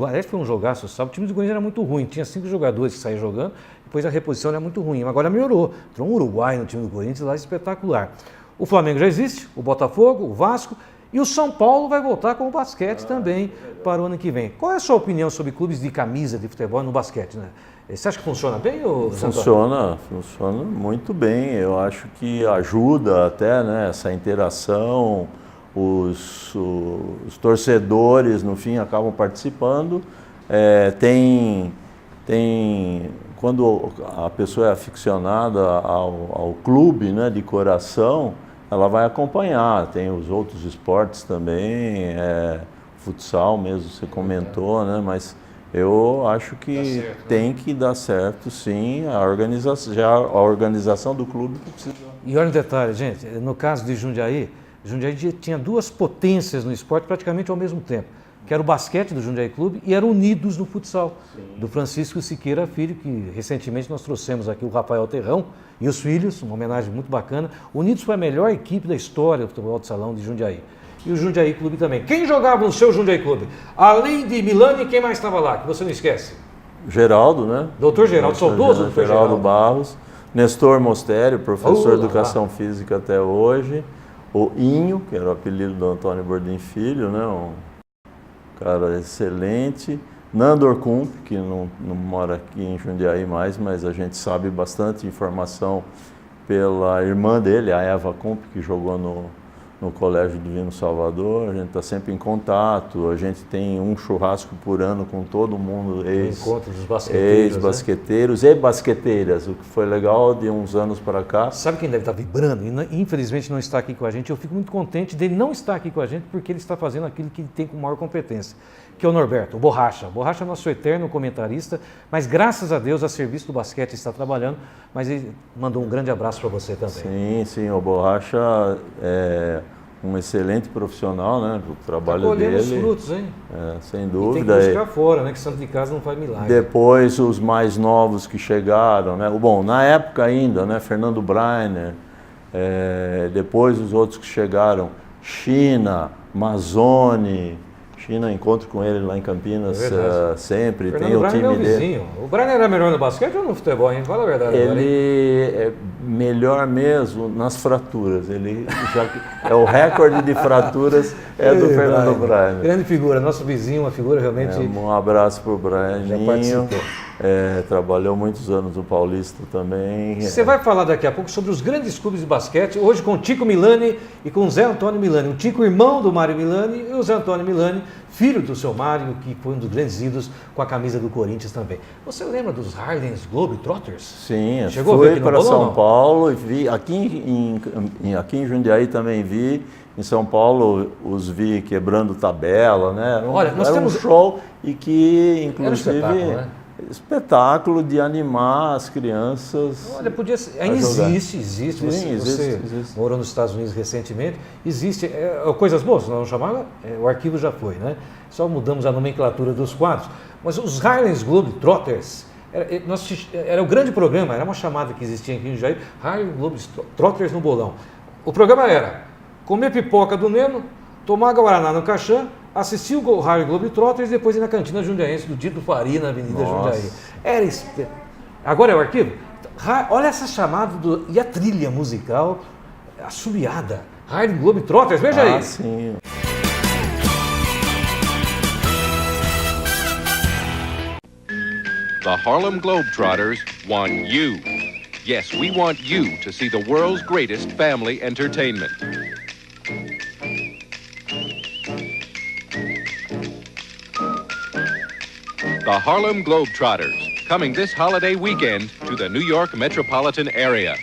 aliás, foi um jogaço, sabe? O time do Corinthians era muito ruim, tinha 5 jogadores que saíam jogando, depois a reposição era muito ruim, mas agora melhorou. Entrou um uruguai no time do Corinthians lá, espetacular. O Flamengo já existe, o Botafogo, o Vasco, e o São Paulo vai voltar com o basquete também para o ano que vem. Qual é a sua opinião sobre clubes de camisa de futebol no basquete, né? Você acha que funciona bem? Funciona muito bem. Eu acho que ajuda até, né, essa interação. Os torcedores, no fim, acabam participando. Quando a pessoa é aficionada ao clube, né, de coração, ela vai acompanhar. Tem os outros esportes também, futsal mesmo, você comentou, né, mas eu acho que tem que dar certo, sim, a organização do clube precisa. E olha um detalhe, gente, no caso de Jundiaí tinha 2 potências no esporte praticamente ao mesmo tempo, que era o basquete do Jundiaí Clube e era o Unidos no futsal, do Francisco Siqueira Filho, que recentemente nós trouxemos aqui o Rafael Terrão e os filhos, uma homenagem muito bacana. O Unidos foi a melhor equipe da história do futebol de salão de Jundiaí. E o Jundiaí Clube também. Quem jogava no seu Jundiaí Clube? Além de Milani, quem mais estava lá, que você não esquece? Geraldo, né? Doutor Geraldo, saudoso doutor Geraldo Barros. Nestor Mostério, professor de Educação Física até hoje. O Inho, que era o apelido do Antônio Bordim Filho, né? Um cara excelente. Nandor Kump, que não mora aqui em Jundiaí mais, mas a gente sabe bastante informação pela irmã dele, a Eva Kump, que jogou no Colégio Divino Salvador. A gente está sempre em contato, a gente tem um churrasco por ano com todo mundo, ex-basqueteiros, e basqueteiras, o que foi legal de uns anos para cá. Sabe quem deve estar vibrando e infelizmente não está aqui com a gente? Eu fico muito contente dele não estar aqui com a gente porque ele está fazendo aquilo que ele tem com maior competência, que é o Norberto, o Borracha. O Borracha é nosso eterno comentarista, mas graças a Deus a serviço do basquete está trabalhando, mas ele mandou um grande abraço para você também. Sim, o Borracha é um excelente profissional, né? O trabalho dele. Colhendo os frutos, hein? Sem dúvida. E tem que buscar fora, né? Que santo de casa não faz milagre. Depois os mais novos que chegaram, né? Bom, na época ainda, né? Fernando Breiner, depois os outros que chegaram, China, Mazzoni. Encontro com ele lá em Campinas sempre. Fernando tem o Breiner time é meu vizinho. dele. O Breiner era melhor no basquete ou no futebol, hein? Fala a verdade. Ele é melhor mesmo nas fraturas. Ele já o recorde de fraturas do Fernando Breiner. Grande figura, nosso vizinho, uma figura realmente. Um abraço para o Breiner. Já participou. Trabalhou muitos anos no Paulista também. Você vai falar daqui a pouco sobre os grandes clubes de basquete, hoje com o Tico Milani e com o Zé Antônio Milani. O Tico, irmão do Mário Milani, e o Zé Antônio Milani, filho do seu Mário, que foi um dos grandes ídolos com a camisa do Corinthians também. Você lembra dos Harlem Globetrotters? Sim, chegou fui a ver aqui no para Bolão, São não? Paulo e vi, aqui em Jundiaí também vi, em São Paulo os vi quebrando tabela, né? Olha, nós era temos um show e que inclusive era um espetáculo, né? Espetáculo de animar as crianças. Olha, podia ser. Ainda existe. Sim, Você existe. morou nos Estados Unidos recentemente. Existe. Coisas boas, não chamava? O arquivo já foi, né? Só mudamos a nomenclatura dos quadros. Mas os Harlem Globetrotters era o grande programa, era uma chamada que existia aqui em Jair, Harlem Globetrotters no bolão. O programa era comer pipoca do Neno, tomar guaraná no Caixã, assistir o Harlem Globetrotters e depois ir na cantina jundiaense do Dito Faria, na Avenida Jundiaí. Agora é o arquivo? Olha essa chamada e a trilha musical assobiada. Harlem Globetrotters, veja aí. Sim. The Harlem Globetrotters want you. Yes, we want you to see the world's greatest family entertainment. The Harlem Globetrotters, coming this holiday weekend to the New York metropolitan area.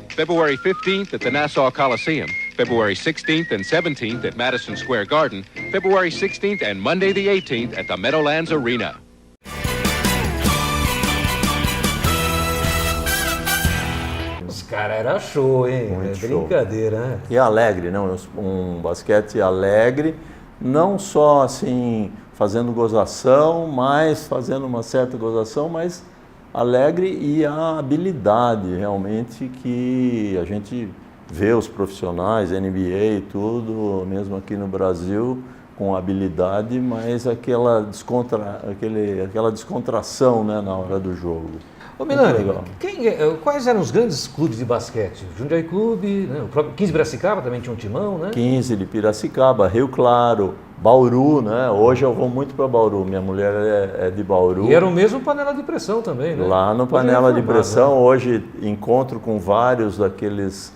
February 15th at the Nassau Coliseum, February 16th and 17th at Madison Square Garden, February 16th and Monday the 18th at the Meadowlands Arena. Os caras eram show, hein? Muito show. Brincadeira, né? E alegre, não? Um basquete alegre, não só assim fazendo gozação, mas fazendo uma certa gozação, mas alegre e a habilidade realmente que a gente vê os profissionais, NBA e tudo, mesmo aqui no Brasil, com habilidade, mas aquela descontração, né, na hora do jogo. Ô Milani, quais eram os grandes clubes de basquete? Jundiaí Clube, né? O próprio 15 de Piracicaba também tinha um timão, né? 15 de Piracicaba, Rio Claro, Bauru, né? Hoje eu vou muito para Bauru, minha mulher é de Bauru. E era o mesmo Panela de Pressão também, né? Lá no Panela de Pressão, né? Hoje encontro com vários daqueles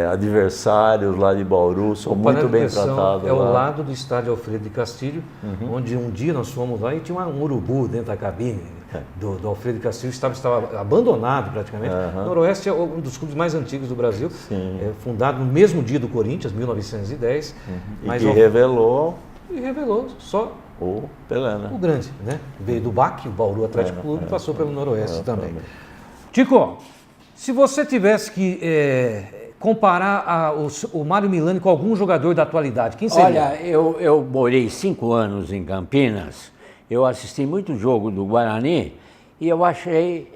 adversários lá de Bauru, sou muito bem tratado. É ao lado do estádio Alfredo de Castilho, onde um dia nós fomos lá e tinha um urubu dentro da cabine do Alfredo de Castilho, estava abandonado praticamente. O Noroeste é um dos clubes mais antigos do Brasil, fundado no mesmo dia do Corinthians, 1910. Mas e que revelou só o Pelé, né? O grande, né? Veio do BAC, o Bauru Atlético Clube, e passou pelo Noroeste também. Tico, se você tivesse que comparar o Mário Milani com algum jogador da atualidade, quem seria? Olha, eu morei 5 anos em Campinas, eu assisti muito jogo do Guarani e eu achei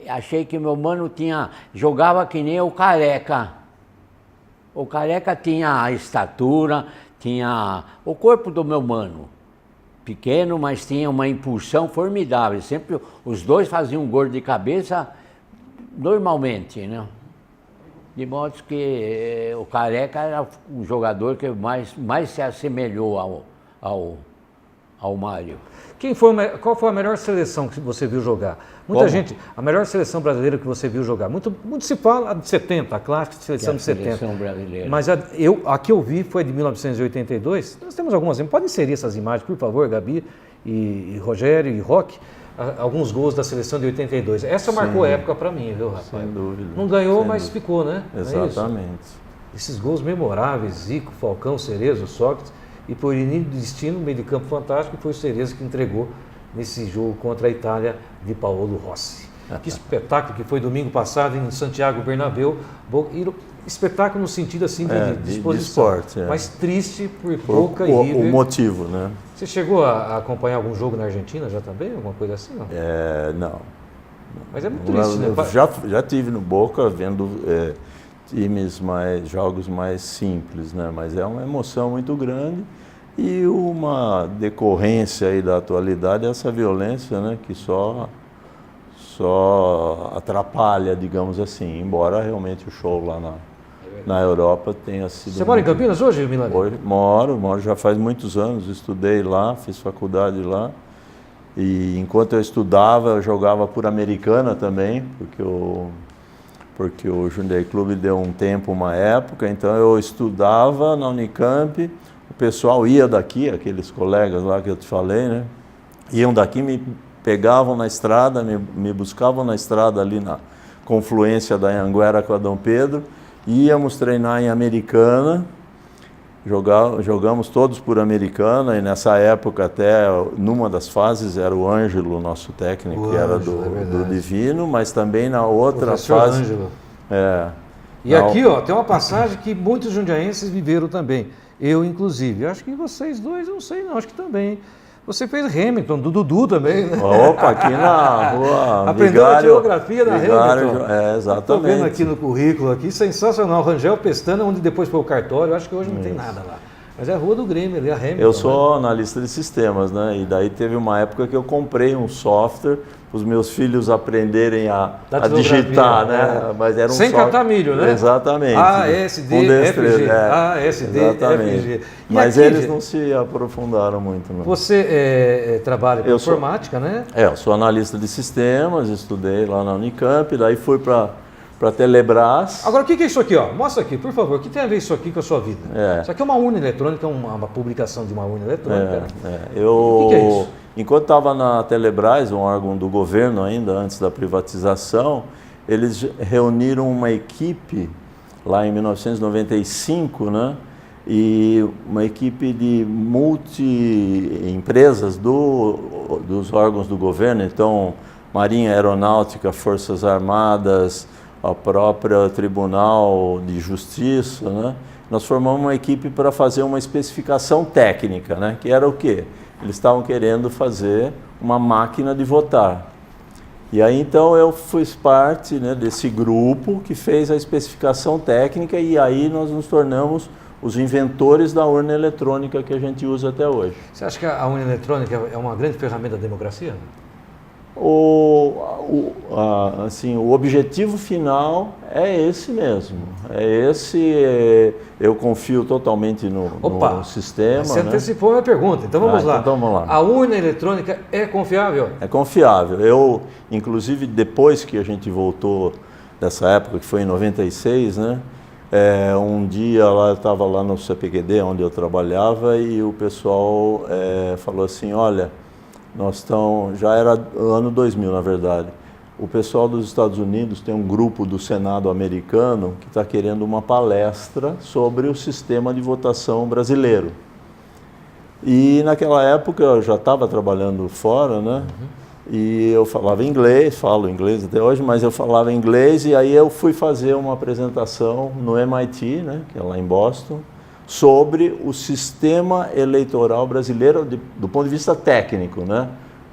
que meu mano jogava que nem o Careca. O Careca tinha a estatura, tinha o corpo do meu mano. Pequeno, mas tinha uma impulsão formidável. Sempre os dois faziam um gol de cabeça normalmente, né? De modo que o Careca era um jogador que mais se assemelhou ao Mário. Qual foi a melhor seleção que você viu jogar? A melhor seleção brasileira que você viu jogar. Muito se fala de 70, a clássica seleção de 70. Seleção brasileira. Mas a que eu vi foi de 1982. Nós temos algumas, pode inserir essas imagens, por favor, Gabi e Rogério e Roque. Alguns gols da seleção de 82. Essa marcou época para mim, viu, rapaz? Sem dúvida. Não ganhou, mas ficou, né? Exatamente. Esses gols memoráveis, Zico, Falcão, Cerezo, Sócrates, e por início do destino, meio de campo fantástico, foi o Cerezo que entregou nesse jogo contra a Itália de Paolo Rossi. Que espetáculo que foi domingo passado em Santiago Bernabéu. Espetáculo no sentido assim de disposição, de esporte, mas triste por Boca e River. O motivo, né? Você chegou a acompanhar algum jogo na Argentina já também? Alguma coisa assim? Não? Não. Mas é muito triste, né? Já tive no Boca vendo jogos mais simples, né? Mas é uma emoção muito grande e uma decorrência aí da atualidade é essa violência, né? Que só atrapalha, digamos assim, embora realmente o show lá na Europa tenha sido... Você mora em Campinas hoje, Milani? Moro, já faz muitos anos, estudei lá, fiz faculdade lá. E enquanto eu estudava, eu jogava por Americana também, porque o Jundiaí Clube deu um tempo, uma época, então eu estudava na Unicamp, o pessoal ia daqui, aqueles colegas lá que eu te falei, né? Iam daqui, me pegavam na estrada, me buscavam na estrada ali na confluência da Anhanguera com a Dom Pedro, íamos treinar em Americana, jogamos todos por Americana, e nessa época até, numa das fases, era o Ângelo, nosso técnico, que era do Divino, mas também na outra fase... Ângelo. E aqui, ó, tem uma passagem que muitos jundiaenses viveram também, eu inclusive. Acho que vocês dois, não sei não, acho que também... Você fez Hamilton, do Dudu também, né? Opa, aqui na rua. Aprendeu a geografia da Hamilton. Exatamente. Estou vendo aqui no currículo, aqui, sensacional. Rangel Pestana, onde depois foi o cartório, acho que hoje não tem nada lá. Mas é a rua do Grêmio, ali, a Hamilton. Eu sou analista de sistemas, né? E daí teve uma época que eu comprei um software para os meus filhos aprenderem a digitar, né? Mas era um sem catar milho, né? Exatamente. ASD, FG. Mas aqui, eles não se aprofundaram muito. Não. Você trabalha com informática, né? Eu sou analista de sistemas, estudei lá na Unicamp, daí fui para a Telebrás. Agora, o que é isso aqui? Ó? Mostra aqui, por favor. O que tem a ver isso aqui com a sua vida? Isso aqui é uma urna eletrônica, uma publicação de uma urna eletrônica. O que é isso? Enquanto estava na Telebrás, um órgão do governo ainda, antes da privatização, eles reuniram uma equipe lá em 1995, né? E uma equipe de multi-empresas dos órgãos do governo, então Marinha, Aeronáutica, Forças Armadas, a própria Tribunal de Justiça, né? Nós formamos uma equipe para fazer uma especificação técnica, né? Que era o quê? Eles estavam querendo fazer uma máquina de votar. E aí então eu fiz parte, né, desse grupo que fez a especificação técnica e aí nós nos tornamos os inventores da urna eletrônica que a gente usa até hoje. Você acha que a urna eletrônica é uma grande ferramenta da democracia? Assim, o objetivo final é esse mesmo. Eu confio totalmente no sistema. Você antecipou a minha pergunta, então vamos lá. Então vamos lá. A urna eletrônica é confiável? É confiável. Inclusive, depois que a gente voltou dessa época, que foi em 96, né? Um dia eu estava lá no CPQD, onde eu trabalhava, e o pessoal falou assim, olha, já era ano 2000, na verdade. O pessoal dos Estados Unidos tem um grupo do Senado americano que está querendo uma palestra sobre o sistema de votação brasileiro. E naquela época eu já estava trabalhando fora, né? E eu falava inglês, falo inglês até hoje, mas eu falava inglês e aí eu fui fazer uma apresentação no MIT, né? Que é lá em Boston, sobre o sistema eleitoral brasileiro do ponto de vista técnico, né?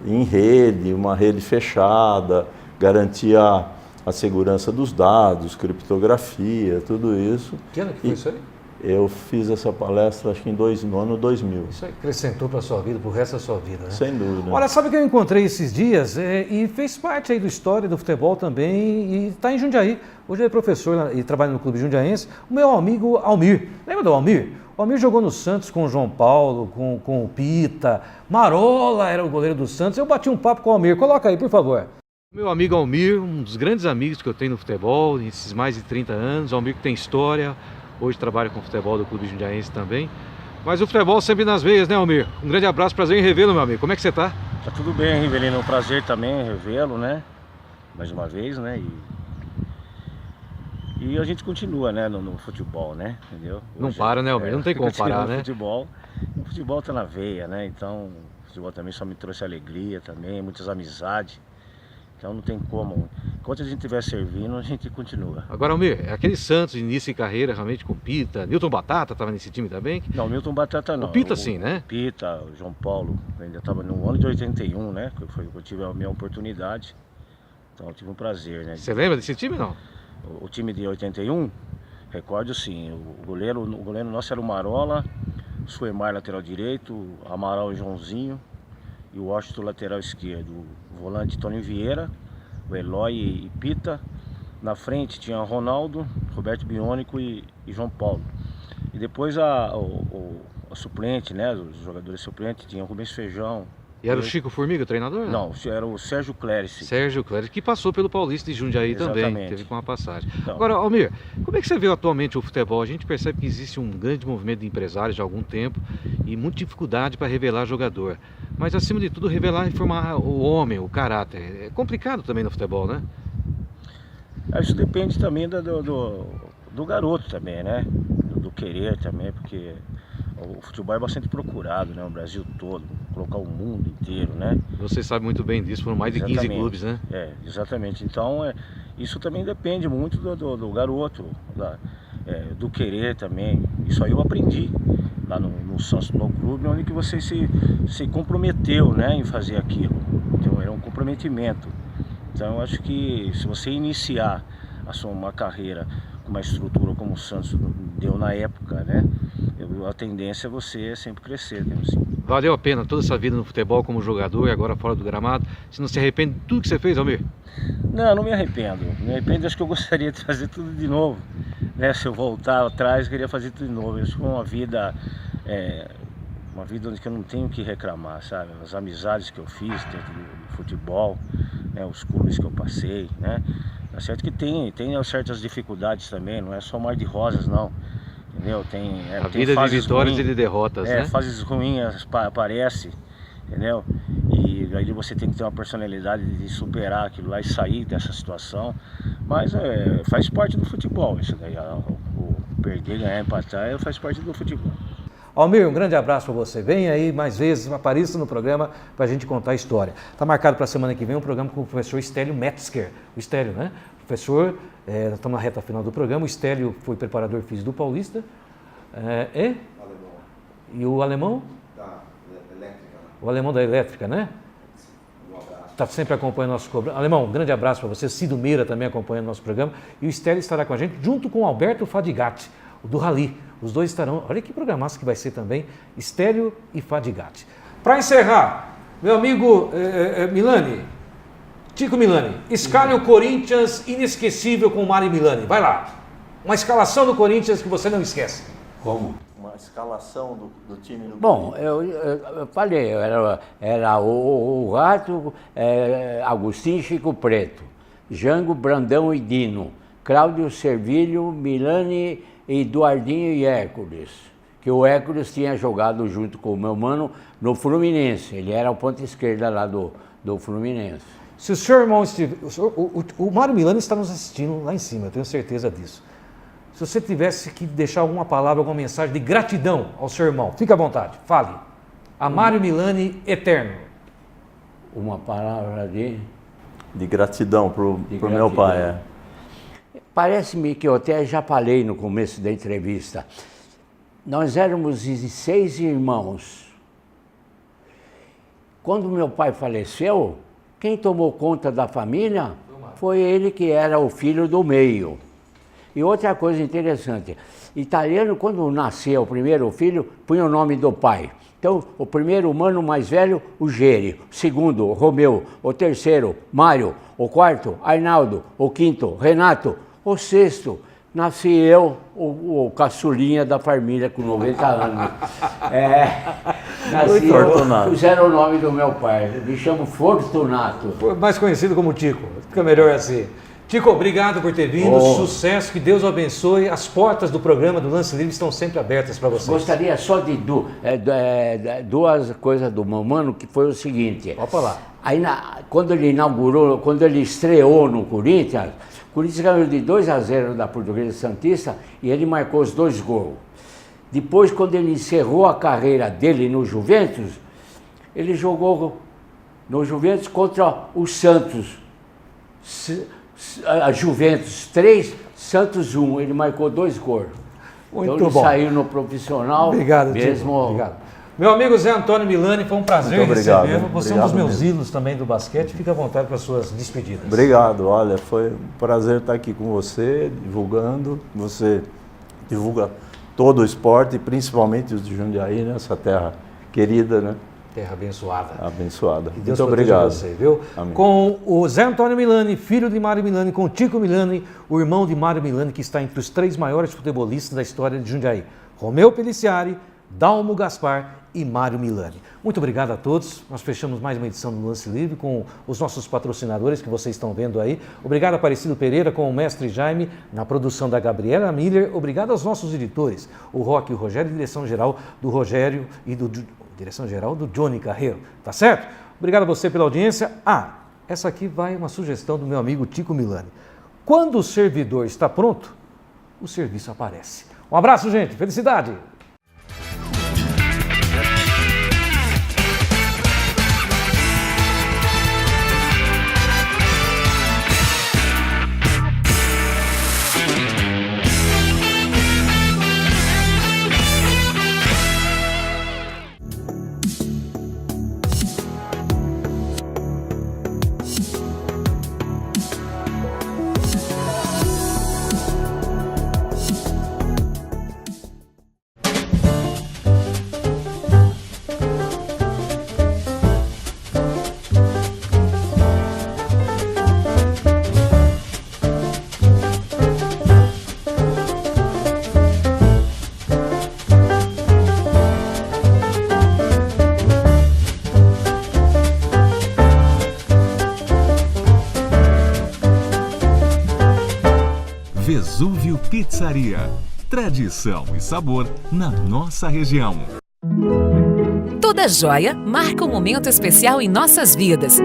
Em rede, uma rede fechada, garantir a segurança dos dados, criptografia, tudo isso. Que ano que foi isso aí? Eu fiz essa palestra, acho que no ano 2000. Isso acrescentou para a sua vida, para o resto da sua vida, né? Sem dúvida. Olha, sabe que eu encontrei esses dias e fez parte aí do História do Futebol também e está em Jundiaí. Hoje ele é professor e trabalha no Clube Jundiaense. O meu amigo Almir. Lembra do Almir? O Almir jogou no Santos com o João Paulo, com o Pita. Marola era o goleiro do Santos. Eu bati um papo com o Almir. Coloca aí, por favor. Meu amigo Almir, um dos grandes amigos que eu tenho no futebol, nesses mais de 30 anos. Almir que tem história. Hoje trabalha com o futebol do Clube Jundiaense também. Mas o futebol sempre nas veias, né, Almir? Um grande abraço, prazer em revê-lo, meu amigo. Como é que você tá? Tá tudo bem, Rivelino. É um prazer também revê-lo, né? Mais uma vez, né? E a gente continua, né, no futebol, né? Entendeu? Não para, né, Almir? Não tem como parar, né? O futebol tá na veia, né? Então, o futebol também só me trouxe alegria também, muitas amizades. Então não tem como. Enquanto a gente estiver servindo, a gente continua. Agora, Almir, aquele Santos, início de carreira realmente com o Pita, Newton Batata estava nesse time também? Não, Newton Batata não. O Pita sim, né? O Pita, o João Paulo, ainda estava no ano de 81, né? Que eu tive a minha oportunidade. Então eu tive um prazer, né? Você lembra desse time, não? O time de 81, recordo sim. O goleiro nosso era o Marola, o Suemar lateral direito, Amaral e Joãozinho. E o Washington lateral esquerdo, o volante Tony Vieira, o Eloy e Pita. Na frente tinha Ronaldo, Roberto Biônico e João Paulo. E depois a suplente, né, os jogadores suplentes, tinha o Rubens Feijão. E era o Chico Formiga, o treinador? Não, era o Sérgio Clérice. Sérgio Clérice, que passou pelo Paulista de Jundiaí. Exatamente. Também, teve uma passagem. Então, agora, Almir, como é que você vê atualmente o futebol? A gente percebe que existe um grande movimento de empresários de algum tempo e muita dificuldade para revelar jogador. Mas, acima de tudo, revelar e formar o homem, o caráter. É complicado também no futebol, né? Isso depende também do garoto também, né? Do querer também, porque o futebol é bastante procurado, né? O Brasil todo, colocar o mundo inteiro, né? Você sabe muito bem disso, foram mais de 15 clubes, né? Exatamente. Então, isso também depende muito do garoto, do querer também. Isso aí eu aprendi lá no Santos, no clube, onde que você se comprometeu, né, em fazer aquilo. Então, era um comprometimento. Então, eu acho que se você iniciar uma carreira com uma estrutura como o Santos deu na época, né? a tendência é você sempre crescer, né? Assim. Valeu a pena toda essa vida no futebol como jogador e agora fora do gramado? Você não se arrepende de tudo que você fez, Almir? Não me arrependo. Me arrependo, acho que eu gostaria de fazer tudo de novo. Né? Se eu voltar atrás, eu queria fazer tudo de novo. Eu acho que uma vida onde eu não tenho o que reclamar, sabe? As amizades que eu fiz dentro do futebol, né? Os clubes que eu passei, né? É certo que tem certas dificuldades também, não é só mar de rosas, não. Entendeu? A vida de vitórias ruins, e de derrotas, né? Fases ruins aparecem, entendeu? E aí você tem que ter uma personalidade de superar aquilo lá e sair dessa situação. Mas faz parte do futebol isso daí. O perder, ganhar, empatar, faz parte do futebol. Almir, um grande abraço para você. Vem aí mais vezes, apareça no programa para a gente contar a história. Está marcado para a semana que vem um programa com o professor Stélio Metzger. O Stélio, né? Professor, nós estamos na reta final do programa. O Stélio foi preparador físico do Paulista. Alemão. E o alemão? Da elétrica. O alemão da elétrica, né? Está sempre acompanhando nosso programa. Alemão, um grande abraço para você. Cido Meira também acompanhando nosso programa. E o Stélio estará com a gente, junto com o Alberto Fadigatti, o do Rally. Os dois estarão, olha que programaço que vai ser também, Stélio e Fadigatti. Para encerrar, meu amigo Milani, Tico Milani, escale o Corinthians inesquecível com o Mário Milani. Vai lá, uma escalação do Corinthians que você não esquece. Como? Uma escalação do time do Bom, eu falei, era o Rato, Agostinho, Chico Preto, Jango, Brandão e Dino, Cláudio, Servilho, Milani, Eduardinho e Hércules, que o Hércules tinha jogado junto com o meu mano no Fluminense, ele era o ponta esquerda lá do Fluminense. Se o seu irmão estiver, o Mário Milani está nos assistindo lá em cima, eu tenho certeza disso. Se você tivesse que deixar alguma palavra, alguma mensagem de gratidão ao seu irmão, fique à vontade, fale. A Mário Milani eterno. Uma palavra de gratidão pro meu pai, Parece-me que eu até já falei no começo da entrevista. Nós éramos 6 irmãos. Quando meu pai faleceu, quem tomou conta da família foi ele, que era o filho do meio. E outra coisa interessante, italiano, quando nasceu o primeiro filho, punha o nome do pai. Então, o primeiro mano mais velho, o Geri, o segundo, o Romeu, o terceiro, Mário, o quarto, Arnaldo, o quinto, Renato, o sexto, nasci eu, o caçulinha da família, com 90 anos. Nasci eu, fizeram o nome do meu pai, eu me chamo Fortunato. Mais conhecido como Tico, fica melhor assim. Tico, obrigado por ter vindo, sucesso, que Deus o abençoe. As portas do programa do Lance Livre estão sempre abertas para vocês. Gostaria só de duas coisas do meu mano, que foi o seguinte. Pode falar. Aí, quando ele inaugurou, quando ele estreou no Corinthians, o Corinthians ganhou de 2-0 da Portuguesa Santista e ele marcou os 2 gols. Depois, quando ele encerrou a carreira dele no Juventus, ele jogou no Juventus contra o Santos. A Juventus 3, Santos 1, ele marcou 2 gols. Muito então ele bom. Saiu no profissional. Obrigado, mesmo. Obrigado. Meu amigo Zé Antônio Milani, foi um prazer recebê-lo. Você é um dos meus ídolos também do basquete. Fica à vontade para as suas despedidas. Obrigado, olha, foi um prazer estar aqui com você, divulgando. Você divulga todo o esporte, principalmente os de Jundiaí, né? Essa terra querida, né? Terra abençoada. Abençoada. Que Deus muito obrigado. Você, viu? Amém. Com o Zé Antônio Milani, filho de Mário Milani, com o Tico Milani, o irmão de Mário Milani, que está entre os 3 maiores futebolistas da história de Jundiaí. Romeu Peliciari, Dalmo Gaspar e Mário Milani. Muito obrigado a todos. Nós fechamos mais uma edição do Lance Livre com os nossos patrocinadores que vocês estão vendo aí. Obrigado a Aparecido Pereira com o mestre Jaime na produção da Gabriela Miller. Obrigado aos nossos editores, o Roque e o Rogério, direção-geral do Rogério e direção-geral do Johnny Carreiro. Tá certo? Obrigado a você pela audiência. Essa aqui vai uma sugestão do meu amigo Tico Milani. Quando o servidor está pronto, o serviço aparece. Um abraço, gente. Felicidade! Vesúvio Pizzaria. Tradição e sabor na nossa região. Toda joia marca um momento especial em nossas vidas.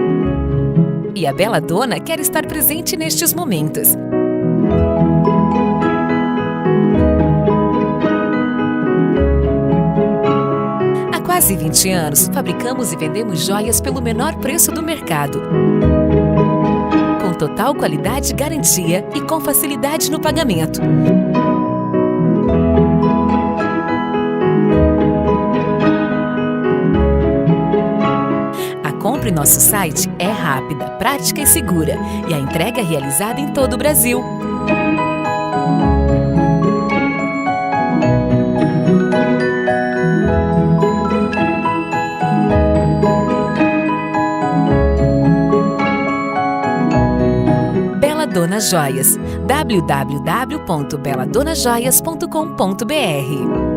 E a Bela Dona quer estar presente nestes momentos. Há quase 20 anos, fabricamos e vendemos joias pelo menor preço do mercado. Com total qualidade e garantia e com facilidade no pagamento. A compra em nosso site é rápida, prática e segura, e a entrega é realizada em todo o Brasil. Bela Dona Joias. www.beladonajoias.com.br